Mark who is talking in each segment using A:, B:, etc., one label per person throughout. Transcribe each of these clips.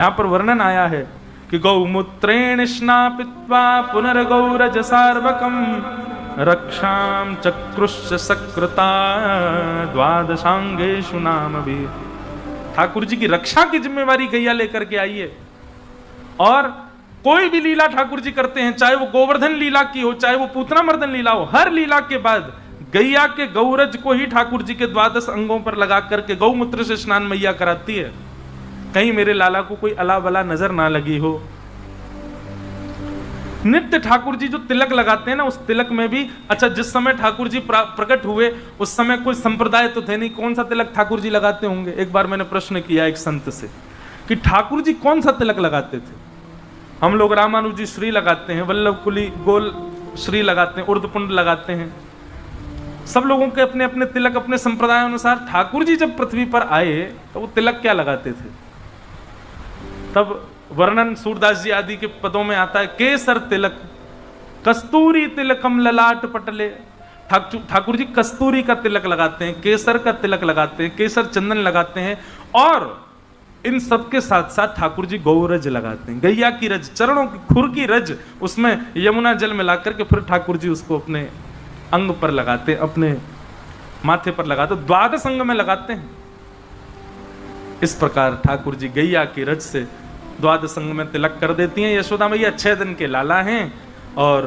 A: यहाँ पर वर्णन आया है कि गौमूत्रेण स्नापित्वा पुनर्गौरज सार्वकम रक्षाम चक्रुश्च सकृता द्वादशांगेषु नाम भी। ठाकुर जी की रक्षा की जिम्मेवारी गैया लेकर के आई है। और कोई भी लीला ठाकुर जी करते हैं, चाहे वो गोवर्धन लीला की हो, चाहे वो पूतना मर्दन लीला हो, हर लीला के बाद गैया के गौरज को ही ठाकुर जी के 12 अंगों पर लगा करके गौमूत्र से स्नान मैया कराती है। कहीं मेरे लाला को कोई अला बला नजर ना लगी हो। नित्य ठाकुर जी जो तिलक लगाते हैं ना, उस तिलक में भी, अच्छा जिस समय ठाकुर जी प्रकट हुए उस समय कोई संप्रदाय तो थे नहीं, कौन सा तिलक ठाकुर जी लगाते होंगे। एक बार मैंने प्रश्न किया एक संत से कि ठाकुर जी कौन सा तिलक लगाते थे। हम लोग रामानुजी श्री लगाते हैं, वल्लभ कुली गोल श्री लगाते हैं, उर्दपुंड लगाते हैं, सब लोगों के अपने अपने तिलक अपने संप्रदाय अनुसार। ठाकुर जी जब पृथ्वी पर आए तो वो तिलक क्या लगाते थे। तब वर्णन सूरदास जी आदि के पदों में आता है, केसर तिलक कस्तूरी तिलकम ललाट पटले। ठाकुर जी कस्तूरी का तिलक लगाते हैं, केसर का तिलक लगाते हैं, केसर चंदन लगाते हैं, और इन सब के साथ साथ ठाकुर जी गौरज लगाते हैं, गैया की रज, चरणों की खुर की रज, उसमें यमुना जल मिला करके फिर ठाकुर जी उसको अपने अंग पर लगाते, अपने माथे पर लगाते, 12 अंग में लगाते हैं। इस प्रकार ठाकुर जी गैया की रज से 12 अंग में तिलक कर देती हैं। यशोदा मैया 6 दिन के लाला हैं और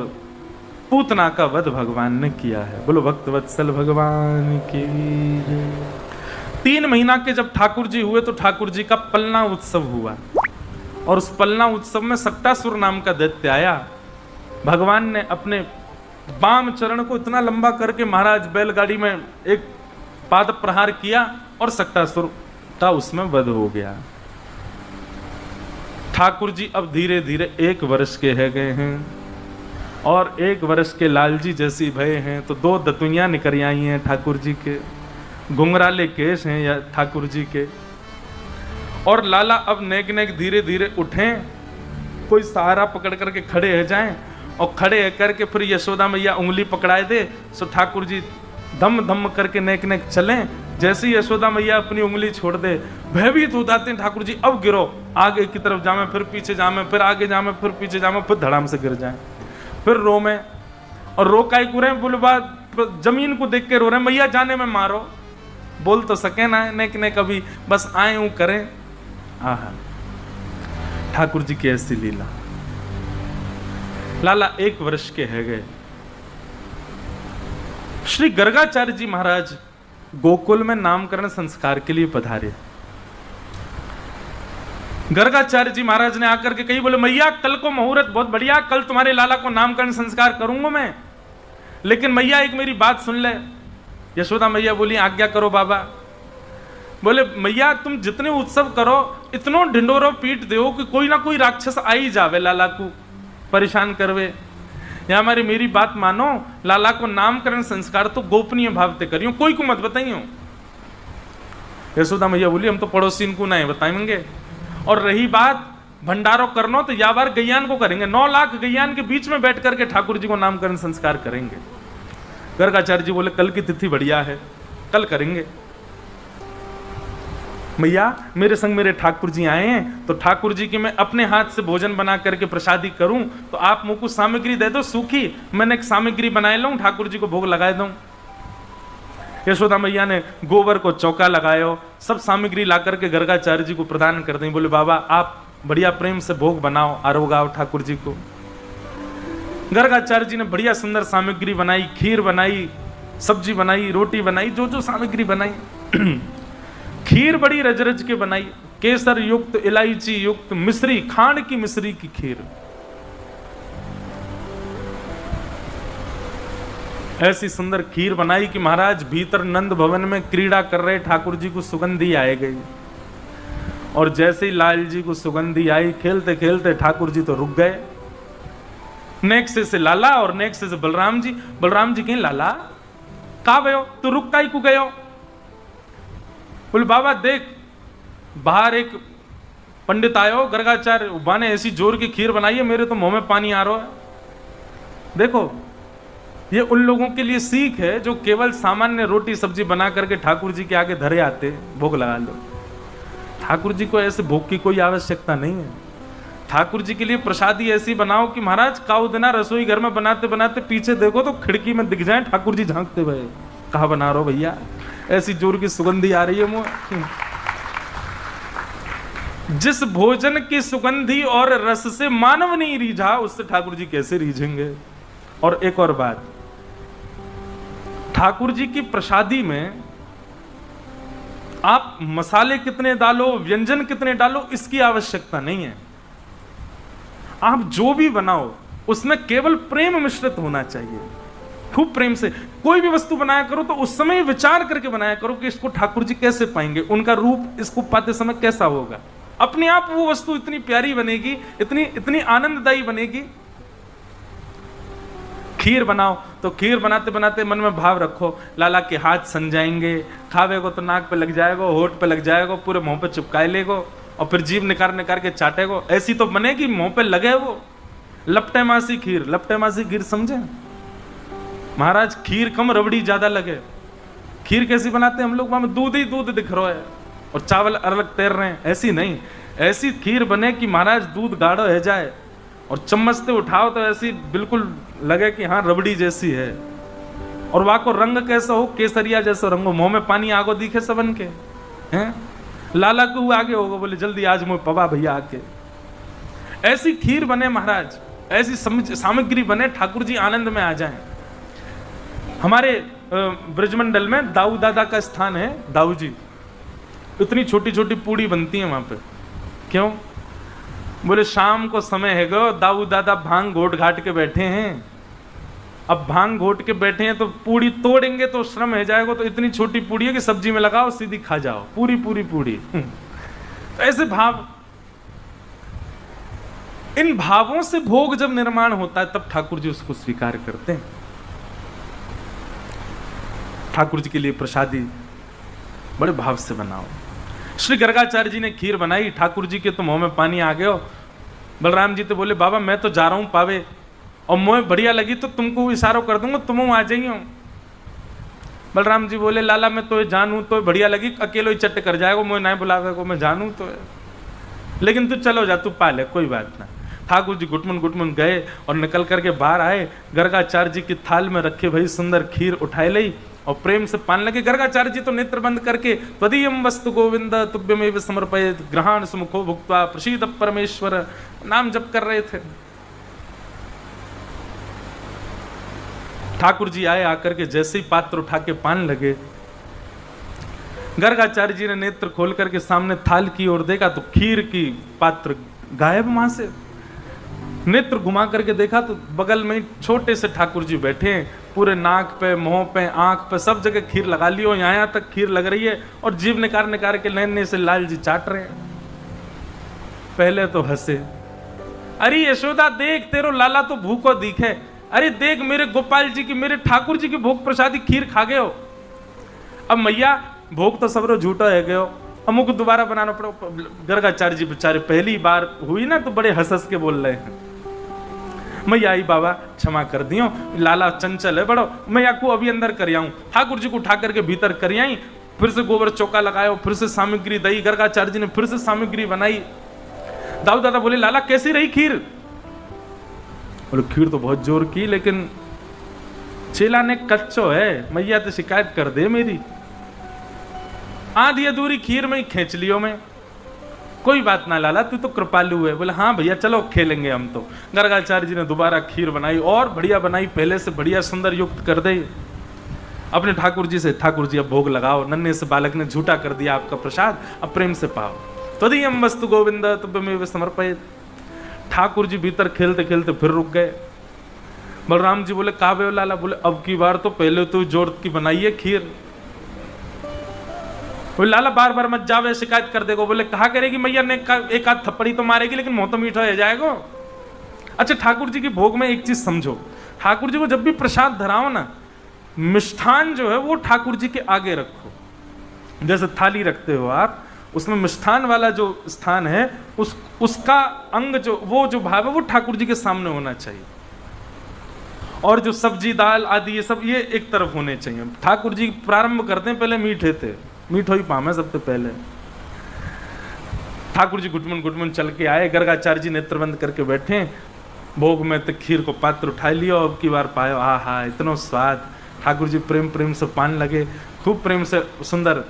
A: पूतना का वध भगवान ने किया है। बोलो भक्त वत्सल भगवान की। 3 महीना के जब ठाकुर जी हुए तो ठाकुर जी का पलना उत्सव हुआ, और उस पलना उत्सव में सक्टासुर नाम का दैत्य आया। भगवान ने अपने बाम चरण को इतना लंबा करके महाराज बैलगाड़ी में एक पाद प्रहार किया और सक्टासुर का उसमें वध हो गया। ठाकुर जी अब धीरे धीरे 1 वर्ष के है गए हैं, और 1 वर्ष के लालजी जैसी भय हैं, तो 2 दतुइयां निकल आई हैं ठाकुर जी के, घुंघराले केश हैं या ठाकुर जी के। और लाला अब नेक नेक धीरे धीरे उठें, कोई सहारा पकड़ करके खड़े हो जाएं, और खड़े करके फिर यशोदा मैया उंगली पकड़ाए दे, सो ठाकुर जी धम धम करके नेक नेक चलें। जैसे ही यशोदा मैया अपनी उंगली छोड़ दे, भयभीत हो जाते हैं ठाकुर जी, अब गिरो, आगे की तरफ जामे, फिर पीछे जामे, फिर आगे जामे, फिर पीछे जामे, फिर धड़ाम से गिर जाए, फिर रो में, और रो काई को रहे, बुलबा जमीन को देख के रो रहे, मैया जाने में मारो, बोल तो सके ना नेक नेक, कभी बस आए ऊं करें। आहा, ठाकुर जी की ऐसी लीला। लाला 1 वर्ष के है गए। श्री गर्गाचार्य जी महाराज गोकुल में नामकरण संस्कार के लिए पधारे। गर्गाचार्य जी महाराज ने आकर के कही, बोले मैया कल को मुहूर्त बहुत बढ़िया, कल तुम्हारे लाला को नामकरण संस्कार करूंगा मैं, लेकिन मैया एक मेरी बात सुन ले। यशोदा मैया बोली, आज्ञा करो बाबा। बोले मैया तुम जितने उत्सव करो, इतनो ढिंडोरो पीट दो कि कोई ना कोई राक्षस आ ही जावे, लाला को परेशान करवे। या हमारी मेरी बात मानो, लाला को नामकरण संस्कार तो गोपनीय भाव से करियो, कोई को मत बताइयो। यशोदा मैया बोली, हम तो पड़ोसी इनको नहीं बताएंगे, और रही बात भंडारो करनो तो या बार गैयान को करेंगे, 9 लाख गैयान के बीच में बैठ करके ठाकुर जी को नामकरण संस्कार करेंगे। गर्गाचार्य जी बोले, कल की तिथि बढ़िया है, कल करेंगे। मैया मेरे संग मेरे ठाकुर जी आए हैं, तो ठाकुर जी की मैं अपने हाथ से भोजन बना करके प्रसादी करूं, तो आप मुझको सामग्री दे दो सूखी, मैंने एक सामग्री बनाए लूं, ठाकुर जी को भोग लगाए दूं। यशोदा मैया ने गोबर को चौका लगायो, सब सामग्री ला करके गर्गाचार्य जी को प्रदान कर दी। बोले बाबा आप बढ़िया प्रेम से भोग बनाओ, आरोगाओ ठाकुर जी को। गर्गाचार्य जी ने बढ़िया सुंदर सामग्री बनाई, खीर बनाई, सब्जी बनाई, रोटी बनाई, जो जो सामग्री बनाई। खीर बड़ी रज रज के बनाई, केसर युक्त, इलायची युक्त, मिश्री, खांड की मिश्री की खीर। ऐसी सुंदर खीर बनाई कि महाराज भीतर नंद भवन में क्रीड़ा कर रहे ठाकुर जी को सुगंधी आए गई, और जैसे ही लाल जी को सुगंधी आई, खेलते खेलते ठाकुर जी तो रुक गए। नेक्स्ट से लाला और नेक्स्ट से बलराम जी। बलराम जी कहीं लाला का गयो, तू रुक काई को गयो। बोले बाबा देख, बाहर एक पंडित आयो, गर्गाचार्य उबा ने ऐसी जोर की खीर बनाई है, मेरे तो मुंह में पानी आ रहा है। देखो ये उन लोगों के लिए सीख है जो केवल सामान्य रोटी सब्जी बना करके ठाकुर जी के आगे धरे आते, भोग लगा लो। ठाकुर जी को ऐसे भोग की कोई आवश्यकता नहीं है। ठाकुर जी के लिए प्रसादी ऐसी बनाओ कि महाराज काऊ देना रसोई घर में बनाते बनाते पीछे देखो तो खिड़की में दिख जाए ठाकुर जी झांकते हुए, कहा बना रहे हो भैया, ऐसी जोर की सुगंधी आ रही है मुंह। जिस भोजन की सुगंधी और रस से मानव नहीं रीझा, उससे ठाकुर जी कैसे रीझेंगे। और एक और बात, ठाकुर जी की प्रसादी में आप मसाले कितने डालो, व्यंजन कितने डालो, इसकी आवश्यकता नहीं है। आप जो भी बनाओ उसमें केवल प्रेम मिश्रित होना चाहिए। खूब प्रेम से कोई भी वस्तु बनाया करो तो उस समय विचार करके बनाया करो कि इसको ठाकुर जी कैसे पाएंगे, उनका रूप इसको पाते समय कैसा होगा। अपने आप वो वस्तु इतनी प्यारी बनेगी, इतनी इतनी आनंददायी बनेगी। खीर बनाओ तो खीर बनाते बनाते मन में भाव रखो, लाला के हाथ सन जाएंगे, खावे को तो नाक पे लग जाएगा, होठ पे लग जाएगा, पूरे मुंह पे चिपकाए लेगो और फिर जीभ निकाल के चाटेगो। ऐसी तो बनेगी मुंह पे लगे वो। लपटे मासी खीर, लपटे मासी खीर समझे महाराज, खीर कम रबड़ी ज्यादा लगे। खीर कैसी बनाते हैं हम लोग, वहां दूध ही दूध दिख रहा है और चावल अलग तैर रहे हैं, ऐसी नहीं। ऐसी खीर बने कि महाराज दूध गाढ़ा है जाए और चम्मच से उठाओ तो ऐसी बिल्कुल लगे कि हाँ रबड़ी जैसी है। और वहां को रंग कैसा हो, केसरिया जैसा रंग हो, मुंह में पानी आगो दिखे सबन के हैं। लाला को आगे होगा, बोले जल्दी आज मुझे पवा भैया आके। ऐसी खीर बने महाराज, ऐसी सामग्री बने, ठाकुर जी आनंद में आ जाएं। हमारे ब्रजमंडल में दाऊ दादा का स्थान है, दाऊ जी, इतनी छोटी छोटी पूड़ी बनती है वहां पे। क्यों? बोले शाम को समय है गो, दाऊ दादा भांग घोट घाट के बैठे हैं। अब भांग घोट के बैठे हैं तो पूड़ी तोड़ेंगे तो श्रम है जाएगा, तो इतनी छोटी पूड़ी है कि सब्जी में लगाओ सीधी खा जाओ, पूरी पूरी पूड़ी। तो ऐसे भाव, इन भावों से भोग जब निर्माण होता है तब ठाकुर जी उसको स्वीकार करते हैं। ठाकुर जी के लिए प्रसादी बड़े भाव से बनाओ। श्री गर्गाचार्य जी ने खीर बनाई, ठाकुर जी के तो मुंह में पानी आ गया। बलराम जी तो बोले बाबा मैं तो जा रहा हूं पावे, और मुझे बढ़िया लगी तो तुमको इशारा कर दूंगा, तुम आ जाइयो। बलराम जी बोले लाला मैं तो जानू तो बढ़िया लगी, अकेलो ही चट कर जाएगा, मुझे नहीं बुलावे को, मैं जानू तो है, लेकिन तू चलो जा, तू पाले, कोई बात ना। ठाकुर जी गुटमुन गुटमुन गए और निकल करके बाहर आए। गर्गाचार्य जी की थाल में रखे भाई सुंदर खीर उठाए ली और प्रेम से पान लगे। गर्गाचार्य जी तो नेत्र बंद करके त्वदीयम वस्तु गोविंद तुभ्यमेव समर्पयेत् ग्रहाण सुमुखो भुक्त्वा प्रसीद परमेश्वर नाम जप कर रहे थे। ठाकुर जी आए, आकर के जैसे ही पात्र उठा के पान लगे, गर्गाचार्य जी ने नेत्र खोल करके सामने थाल की ओर देखा तो खीर की पात्र गायब वहां से। नेत्र घुमा करके देखा तो बगल में छोटे से ठाकुर जी बैठे हैं, पूरे नाक पे, मुंह पे, आंख पे, सब जगह खीर लगा ली हो, यहाँ तक खीर लग रही है और जीभ निकाल के नैने से लाल जी चाट रहे हैं। पहले तो हंसे, अरे यशोदा देख तेरो लाला तो भूखो दिखे, अरे देख मेरे गोपाल जी की, मेरे ठाकुर जी की भोग प्रसादी खीर खा गए हो। अब मैया भोग तो सबरो झूठा है गयो, अमुक दोबारा बनाना पड़ो। गर्गाचार्य जी बेचारे पहली बार हुई ना तो बड़े हंस हंस के बोल रहे हैं, मैया आई बाबा क्षमा कर दियो, लाला चंचल है बड़ो, मैया को अभी अंदर कर आऊं। ठाकुर जी को उठा करके भीतर कर आई, फिर से गोबर चौका लगायो, फिर से सामग्री दई, गर्गाचार्य जी ने फिर से सामग्री बनाई। दाऊ दादा बोले लाला कैसी रही खीर? बोले खीर तो बहुत जोर की, लेकिन चेला ने कच्चो है, मैया तो शिकायत कर दे मेरी, आधी अधूरी खीर में ही खींच लियो मैं। कोई बात ना लाला तू तो कृपालु है। बोले हाँ भैया चलो खेलेंगे हम तो। गर्गाचार्य जी ने दोबारा खीर बनाई और बढ़िया बनाई, पहले से बढ़िया सुंदर युक्त कर दे अपने ठाकुर जी से। ठाकुर जी अब भोग लगाओ, नन्हे से बालक ने झूठा कर दिया आपका प्रसाद, अब प्रेम से पाओ। त्वदीयम वस्तु गोविंद तुभ्यमेव समर्पयेत्। ठाकुर जी भीतर खेलते खेलते फिर रुक गए। बलराम जी बोले कहा बे लाला? बोले अब की बार तो पहले तो जोर की बनाई है खीर। बोले लाला बार बार मत जावे, शिकायत कर देगो। बोले कहा करेगी मैया ने, एक आध थप्पड़ी तो मारेगी लेकिन मुंह तो मीठा हो जाएगा। अच्छा ठाकुर जी की भोग में एक चीज समझो, ठाकुर जी को जब भी प्रसाद धराओ ना, मिष्ठान जो है वो ठाकुर जी के आगे रखो। जैसे थाली रखते हो आप, उसमें मिष्ठान वाला जो स्थान है उसका अंग जो वो जो भाव है वो ठाकुर जी के सामने होना चाहिए, और जो सब्जी दाल आदि ये एक तरफ होने चाहिए। ठाकुर जी प्रारंभ करते हैं पहले मीठे थे, मीठो ही पामे सबसे पहले। ठाकुर जी घुटमुन घुटमुन चल के आए, गर्गाचार्य जी नेत्र बंद करके बैठे, भोग में तो खीर को पात्र उठा लियो, अब की बार पायो, आहा इतना स्वाद। ठाकुर जी प्रेम प्रेम से पान लगे, खूब प्रेम से सुंदर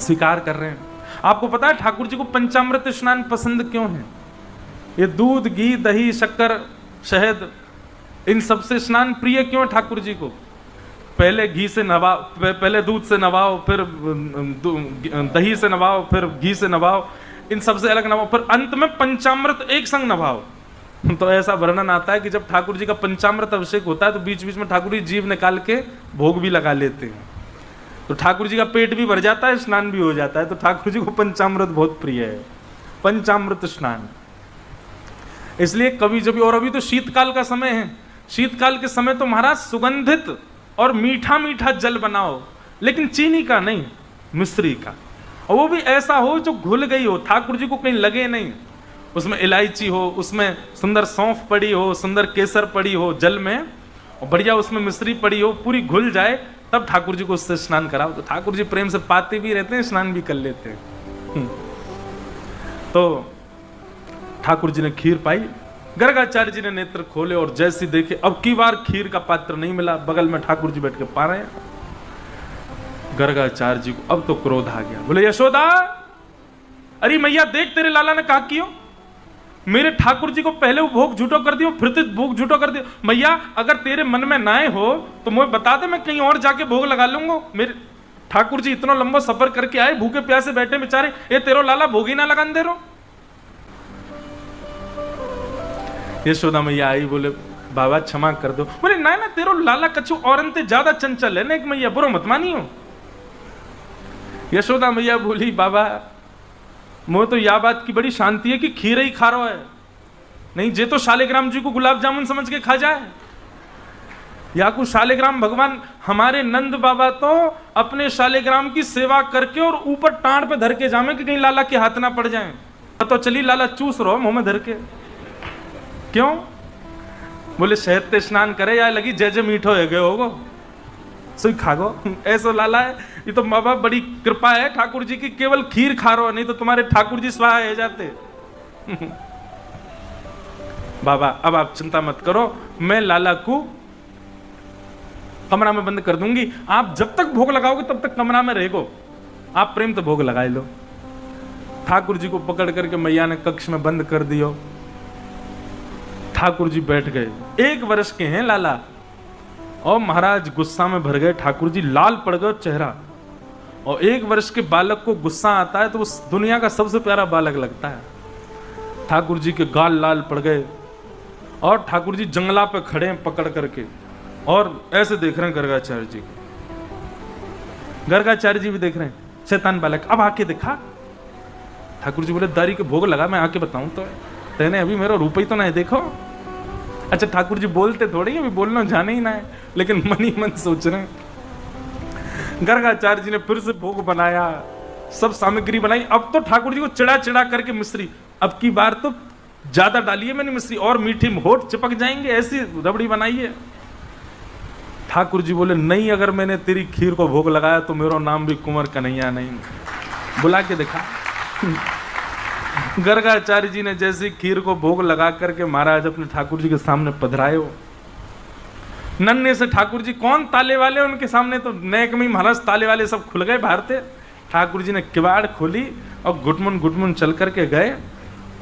A: स्वीकार कर रहे हैं। आपको पता है ठाकुर जी को पंचामृत स्नान पसंद क्यों है? ये दूध, घी, दही, शक्कर, शहद, इन सबसे स्नान प्रिय क्यों है ठाकुर जी को? पहले घी से नवाओ, पहले दूध से नवाओ, फिर दही से नवाओ, फिर घी से नवाओ, इन सबसे अलग नवाओ, फिर अंत में पंचामृत एक संग नवाओ। तो ऐसा वर्णन आता है कि जब ठाकुर जी का पंचामृत अभिषेक होता है तो बीच बीच में ठाकुर जी जीभ निकाल के भोग भी लगा लेते हैं, तो ठाकुर जी का पेट भी भर जाता है, स्नान भी हो जाता है। तो ठाकुर जी को पंचामृत बहुत प्रिय है, पंचामृत स्नान। इसलिए कभी जब, और अभी तो शीतकाल का समय है, शीतकाल के समय तो महाराज सुगंधित और मीठा मीठा जल बनाओ, लेकिन चीनी का नहीं, मिश्री का, और वो भी ऐसा हो जो घुल गई हो, ठाकुर जी को कहीं लगे नहीं। उसमें इलायची हो, उसमें सुंदर सौंफ पड़ी हो, सुंदर केसर पड़ी हो जल में, और बढ़िया उसमें मिश्री पड़ी हो, पूरी घुल जाए, तब ठाकुर जी को उससे स्नान कराओ। तो ठाकुर जी प्रेम से पाते भी रहते हैं, स्नान भी कर लेते हैं। तो ठाकुर जी ने खीर पाई, गर्गाचार्य जी ने नेत्र खोले और जैसी देखे अब की बार खीर का पात्र नहीं मिला, बगल में ठाकुर जी बैठ के पा रहे हैं। गर्गाचार्य जी को अब तो क्रोध आ गया, बोले यशोदा, अरे मैया देख तेरे लाला ने कहा कियो, मेरे ठाकुर जी को पहले वो भोग झूठो कर दियो, फिर भोग झूठो कर दियो। मैया अगर तेरे मन में नाए हो तो मुझे बता दे, मैं कहीं और जाके भोग लगा लूंगा। मेरे ठाकुर जी इतना लंबा सफर करके आए, भूखे प्यासे बैठे बेचारे, ये तेरो लाला भोग ही ना लगान दे रो। यशोदा मैया आई, बोले बाबा क्षमा कर दो। बोले ना ना, तेरो लाला कछु औरन ते ज्यादा चंचल है ना, एक मैया बुरो मत मानियो। यशोदा मैया बोली बाबा मुझे तो यह बात की बड़ी शांति है कि खीर ही खा रहा है, नहीं जे तो शालिग्राम जी को गुलाब जामुन समझ के खा जाए। या कुछ शालिग्राम भगवान, हमारे नंद बाबा तो अपने शालिग्राम की सेवा करके और ऊपर टांड पे धर के जामे कि कहीं लाला के हाथ ना पड़ जाए। तो चली लाला चूस रहो मुंह में धर के, क्यों? बोले शहद ते स्नान करे या लगी जय जय मीठो है गए होगो, सो खागो। ऐसा लाला है, ये तो माँ बाप बड़ी कृपा है ठाकुर जी की, केवल खीर खा रहो, नहीं तो तुम्हारे ठाकुर जी स्वाहा है जाते। बाबा अब आप चिंता मत करो, मैं लाला को कमरा में बंद कर दूंगी, आप जब तक भोग लगाओगे तब तक कमरा में रहेगो, आप प्रेम तो भोग लगाए लो। ठाकुर जी को पकड़ करके मैया ने कक्ष में बंद कर दियो। ठाकुर जी बैठ गए, 1 वर्ष के हैं लाला, और महाराज गुस्सा में भर गए। ठाकुर जी लाल पड़ गए चेहरा, और 1 वर्ष के बालक को गुस्सा आता है तो उस दुनिया का सबसे प्यारा बालक लगता है। ठाकुर जी के गाल लाल पड़ गए, और ठाकुर जी जंगला पे खड़े हैं पकड़ करके, और ऐसे देख रहे हैं गर्गाचार्य जी। गर्गाचार्य जी भी देख रहे हैं, शैतान बालक अब आके दिखा। ठाकुर जी बोले दारी के भोग लगा, मैं आके बताऊं तो तेने अभी मेरा रूप ही तो नहीं देखो। अच्छा ठाकुर जी बोलते थोड़ी, अभी बोलना जाने ही ना है, लेकिन मन ही मन सोच रहे हैं। गर्गाचार्य जी ने फिर से भोग बनाया, सब सामग्री बनाई। अब तो ठाकुर जी को चिड़ा चिड़ा करके मिश्री, अब की बार तो ज्यादा डालिए मैंने मिश्री, और मीठी होठ चिपक जाएंगे, ऐसी रबड़ी बनाई है। ठाकुर जी बोले नहीं, अगर मैंने तेरी खीर को भोग लगाया तो मेरा नाम भी कुंवर कन्हैया नहीं। बुला के देखा। गर्गाचार्य जी ने जैसे खीर को भोग लगा करके महाराज अपने ठाकुर जी के सामने पधराए हो। नन्हे से ठाकुर जी कौन ताले वाले, उनके सामने तो नेक में महाराज ताले वाले सब खुल गए बाहर थे। ठाकुर जी ने किवाड़ खोली और घुटमुन घुटमुन चल करके गए,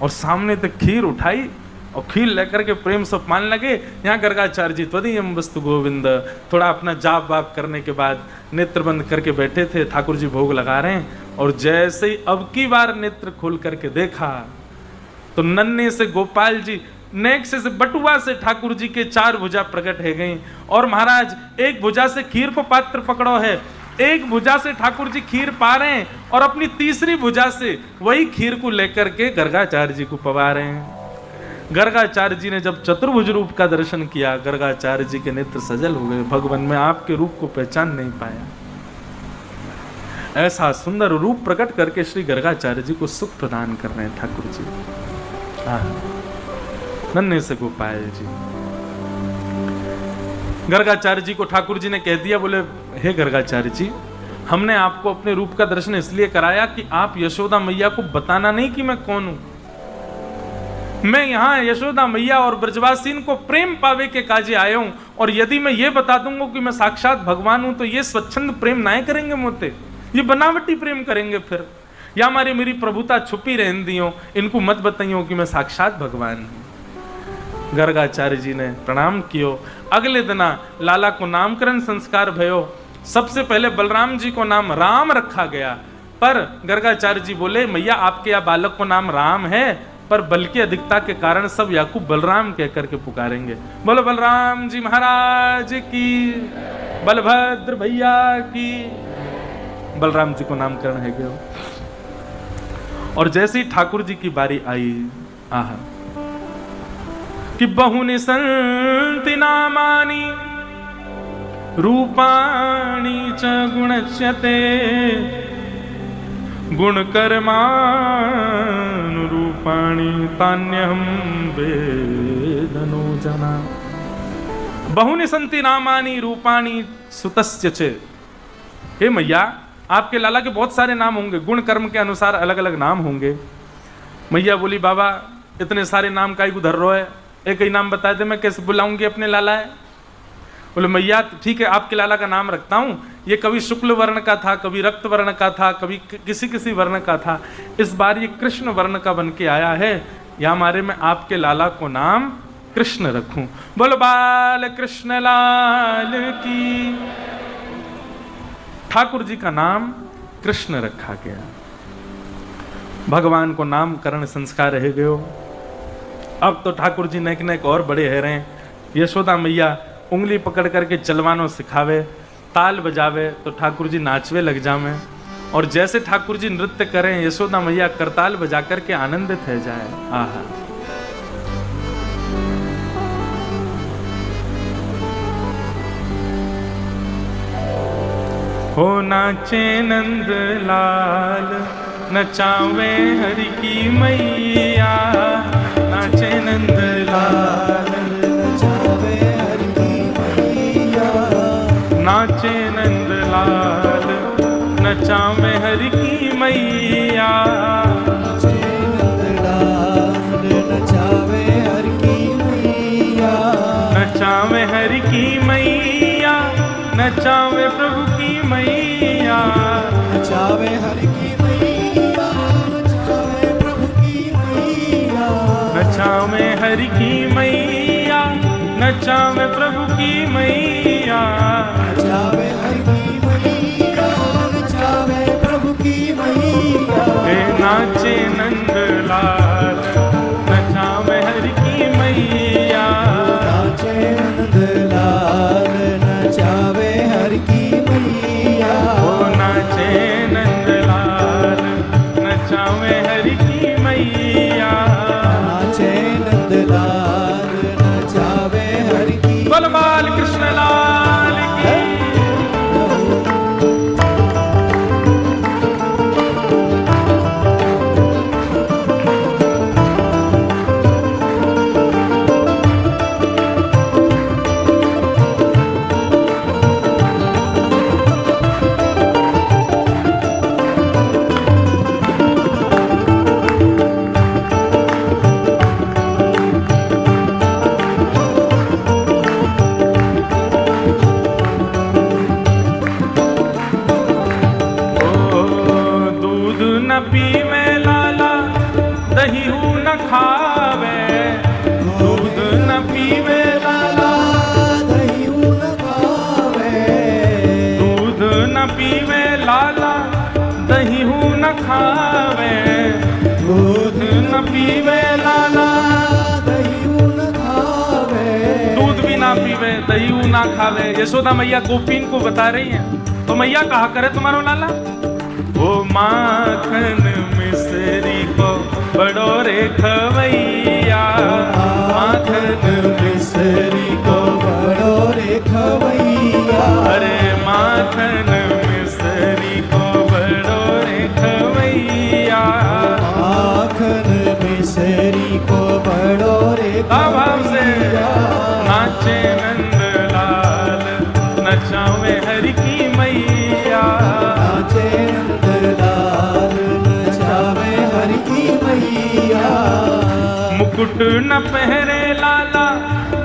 A: और सामने तक खीर उठाई और खीर लेकर के प्रेम से पान लगे। यहाँ गर्गाचार्य जी त्वदीयम वस्तु गोविंद, थोड़ा अपना जाप वाप करने के बाद नेत्र बंद करके बैठे थे। ठाकुर जी भोग लगा रहे हैं, और जैसे ही अब की बार नेत्र खोल करके देखा तो नन्हे से गोपाल जी, नेक से बटुआ से ठाकुर जी के 4 भुजा प्रकट है गई, और महाराज एक भुजा से खीर को पात्र पकड़ो है, एक भुजा से ठाकुर जी खीर पा रहे हैं, और अपनी तीसरी भुजा से वही खीर को लेकर के गर्गाचार्य जी को पवा रहे हैं। गर्गाचार्य जी ने जब चतुर्भुज रूप का दर्शन किया, गर्गाचार्य जी के नेत्र सजल हो गए, भगवान में आपके रूप को पहचान नहीं पाया। ऐसा सुंदर रूप प्रकट करके श्री गर्गाचार्य जी को सुख प्रदान कर रहे हैं ठाकुर जी। नन्हे से गोपाल जी, गर्गाचार्य जी को ठाकुर जी ने कह दिया, बोले हे गर्गाचार्य जी, हमने आपको अपने रूप का दर्शन इसलिए कराया कि आप यशोदा मैया को बताना नहीं कि मैं कौन हूं। मैं यहां यशोदा मैया और ब्रजवासीन को प्रेम पावे के काजे आया हूं, और यदि मैं ये बता दूंगा कि मैं साक्षात भगवान हूं तो ये स्वच्छंद प्रेम ना करेंगे मोते, ये बनावटी प्रेम करेंगे फिर। या हमारी मेरी प्रभुता छुपी रहन दियो, इनको मत बताइयो कि मैं साक्षात भगवान हूं। गर्गाचार्य जी ने प्रणाम कियो। अगले दिना लाला को नामकरण संस्कार भयो। सबसे पहले बलराम जी को नाम राम रखा गया, पर गर्गाचार्य जी बोले मैया आपके या बालक को नाम राम है, पर बल की अधिकता के कारण सब याकूब बलराम कह करके पुकारेंगे। बोलो बलराम जी महाराज की, बलभद्र भैया की। बलराम जी को नामकरण है गया। और जैसे ही ठाकुर जी की बारी आई, आहा, कि बहुनि संति नामानि रूपाणि च गुणच्यते गुणकर्मानुरूपाणि तान्यहं वेदनो जना। बहुनि संति नामानि रूपाणि सुतस्य च। हे मैया, आपके लाला के बहुत सारे नाम होंगे, गुण कर्म के अनुसार अलग अलग नाम होंगे। मैया बोली बाबा इतने सारे नाम का धर रो है, एक ही नाम बता दे, मैं कैसे बुलाऊंगी अपने लाला है। बोले मैया ठीक है आपके लाला का नाम रखता हूं, ये कभी शुक्ल वर्ण का था, कभी रक्त वर्ण का था, कभी किसी किसी वर्ण का था, इस बार ये कृष्ण वर्ण का बन के आया है, या हमारे में आपके लाला को नाम कृष्ण रखूं। बोलो बाल कृष्ण लाल की। ठाकुर जी का नाम कृष्ण रखा गया। भगवान को नामकरण संस्कार रह गयो। अब तो ठाकुर जी नेक नेक और बड़े है रहे। यशोदा मैया उंगली पकड़ करके चलवानो सिखावे, ताल बजावे तो ठाकुर जी नाचवे लग जावे, और जैसे ठाकुर जी नृत्य करें यशोदा मैया करताल बजा करके आनंदित है जाए। आहा, हो नाचे नंद लाल, नचावे हरि की मैया, नाचे नंद लाल, नचावे हरि की मैया, नाचे नंद लाल, नचावे हरि की मैया, नाचे नंद लाल, नचावे हरि की मैया, नचावे हरि की मैया, नचावे प्रभु की मैया, नचावे हरि की मैया, नचावे प्रभु की मैया, नचावे हरि की मैया, नचावे प्रभु की मैया, नचावे हरि की मैया, नचावे प्रभु की मैया। हे नाचे नंद लाल, नचावे हरि की मैया, नाचे नंद लाल, नचावे हरि की मैया, ओ नाचे नंद लाल, नचावे हरि की मैया, नाचे नंद लाल, नचावे हरि की। बोल बाल कृष्ण लाल की। दूध न पीवे लाला, दही न खावे, दूध भी ना पीवे, दही ना खावे। यशोदा मैया गोपीन को बता रही हैं, तो मैया कहा करे तुम्हारो लाला, वो माखन मिश्री को बड़ो रे खवैया, माखन मिश्री को बड़ो रे खवैया, अरे माखन मिश्री को बड़ो रे खवैया, माखन मिश्री को बड़ो रे खवैया। नाचे नंद लाल, नचावे हरि की मैया, मुकुट न पहरे लाला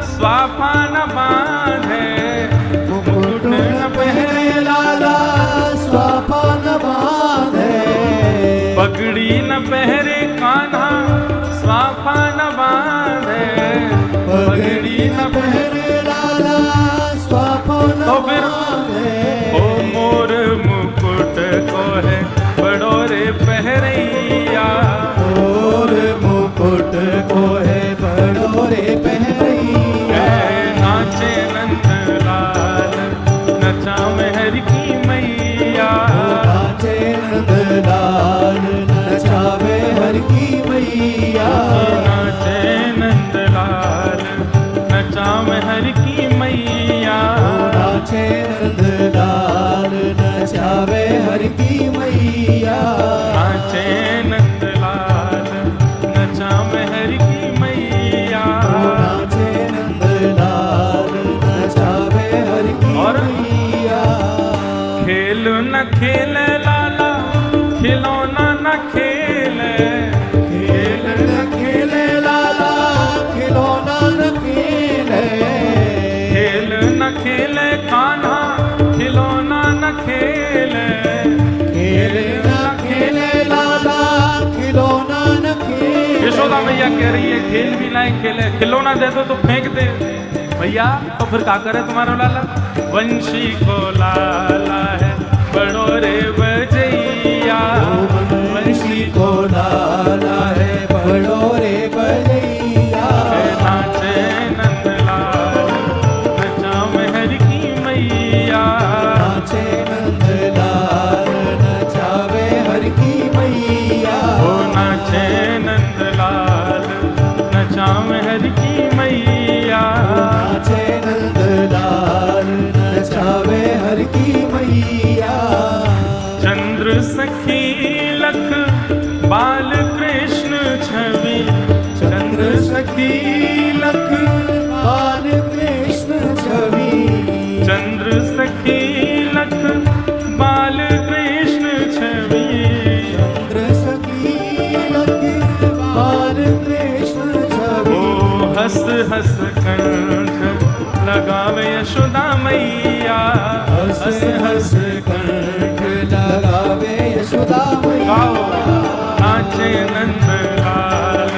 A: स्वाफा न बांधे,
B: मुकुट न पहरे लाला स्वाफा न बांधे,
A: पगड़ी न पहरे कान्हा स्वाफा न बांधे,
B: पगड़ी न पहरे लाला स्वाफा न बांधे।
A: ओ मोर मुकुट को है बड़ो रे पहरैया,
B: मोर मुकुट को है बड़ो रे पहरैया,
A: नाचे नंदलाल नचा मेहर की मैया,
B: नाचे नंदलाल नचावे हर की मैया,
A: नाचे नंदलाल नचा मेहर की मैया,
B: नाचे नंदलाल नचावे हर की मैया,
A: नाचे नंदलाल नचा मेहर की मैया,
B: नाचे नंदलाल नचावे हर की
A: और
B: मैया।
A: खेल न खेले लाला खिलौना न खेले,
B: खेल न खेले लाला खिलौना न खेले,
A: खेल न खेले कान्हा खिलौना न खेले,
B: खेल न खेले लाला खिलौना न खेले।
A: यशोदा मैया कह रही है खेल भी ना खेले, खिलौना दे दो तो फेंक दे भैया, तो फिर क्या करे तुम्हारा लाला। वंशी को लाला है बड़ो रे बजैया,
B: वंशी को लाला है बड़ो रे बजैया,
A: नाचे नंदलाल नचा मेहर की मैया,
B: नाचे नंदलाल नचावे हर की मैया,
A: ओ नाचे नंदलाल नचा मेहर की मैया,
B: नाचे नंदलाल नचावे हर की मैया।
A: चंद्र सखी लख बाल कृष्ण छवि,
B: चंद्र सखी लख बाल कृष्ण छवि,
A: चंद्र सखी लख बाल कृष्ण छवि,
B: चंद्र सखी लख बाल कृष्ण छवि,
A: ओ हंस हंस कंठ लगावे यशोदा मैया,
B: हंस हंस कंठ लगावे यशोदा
A: गाओ
B: मैया,
A: नाचे नंदलाल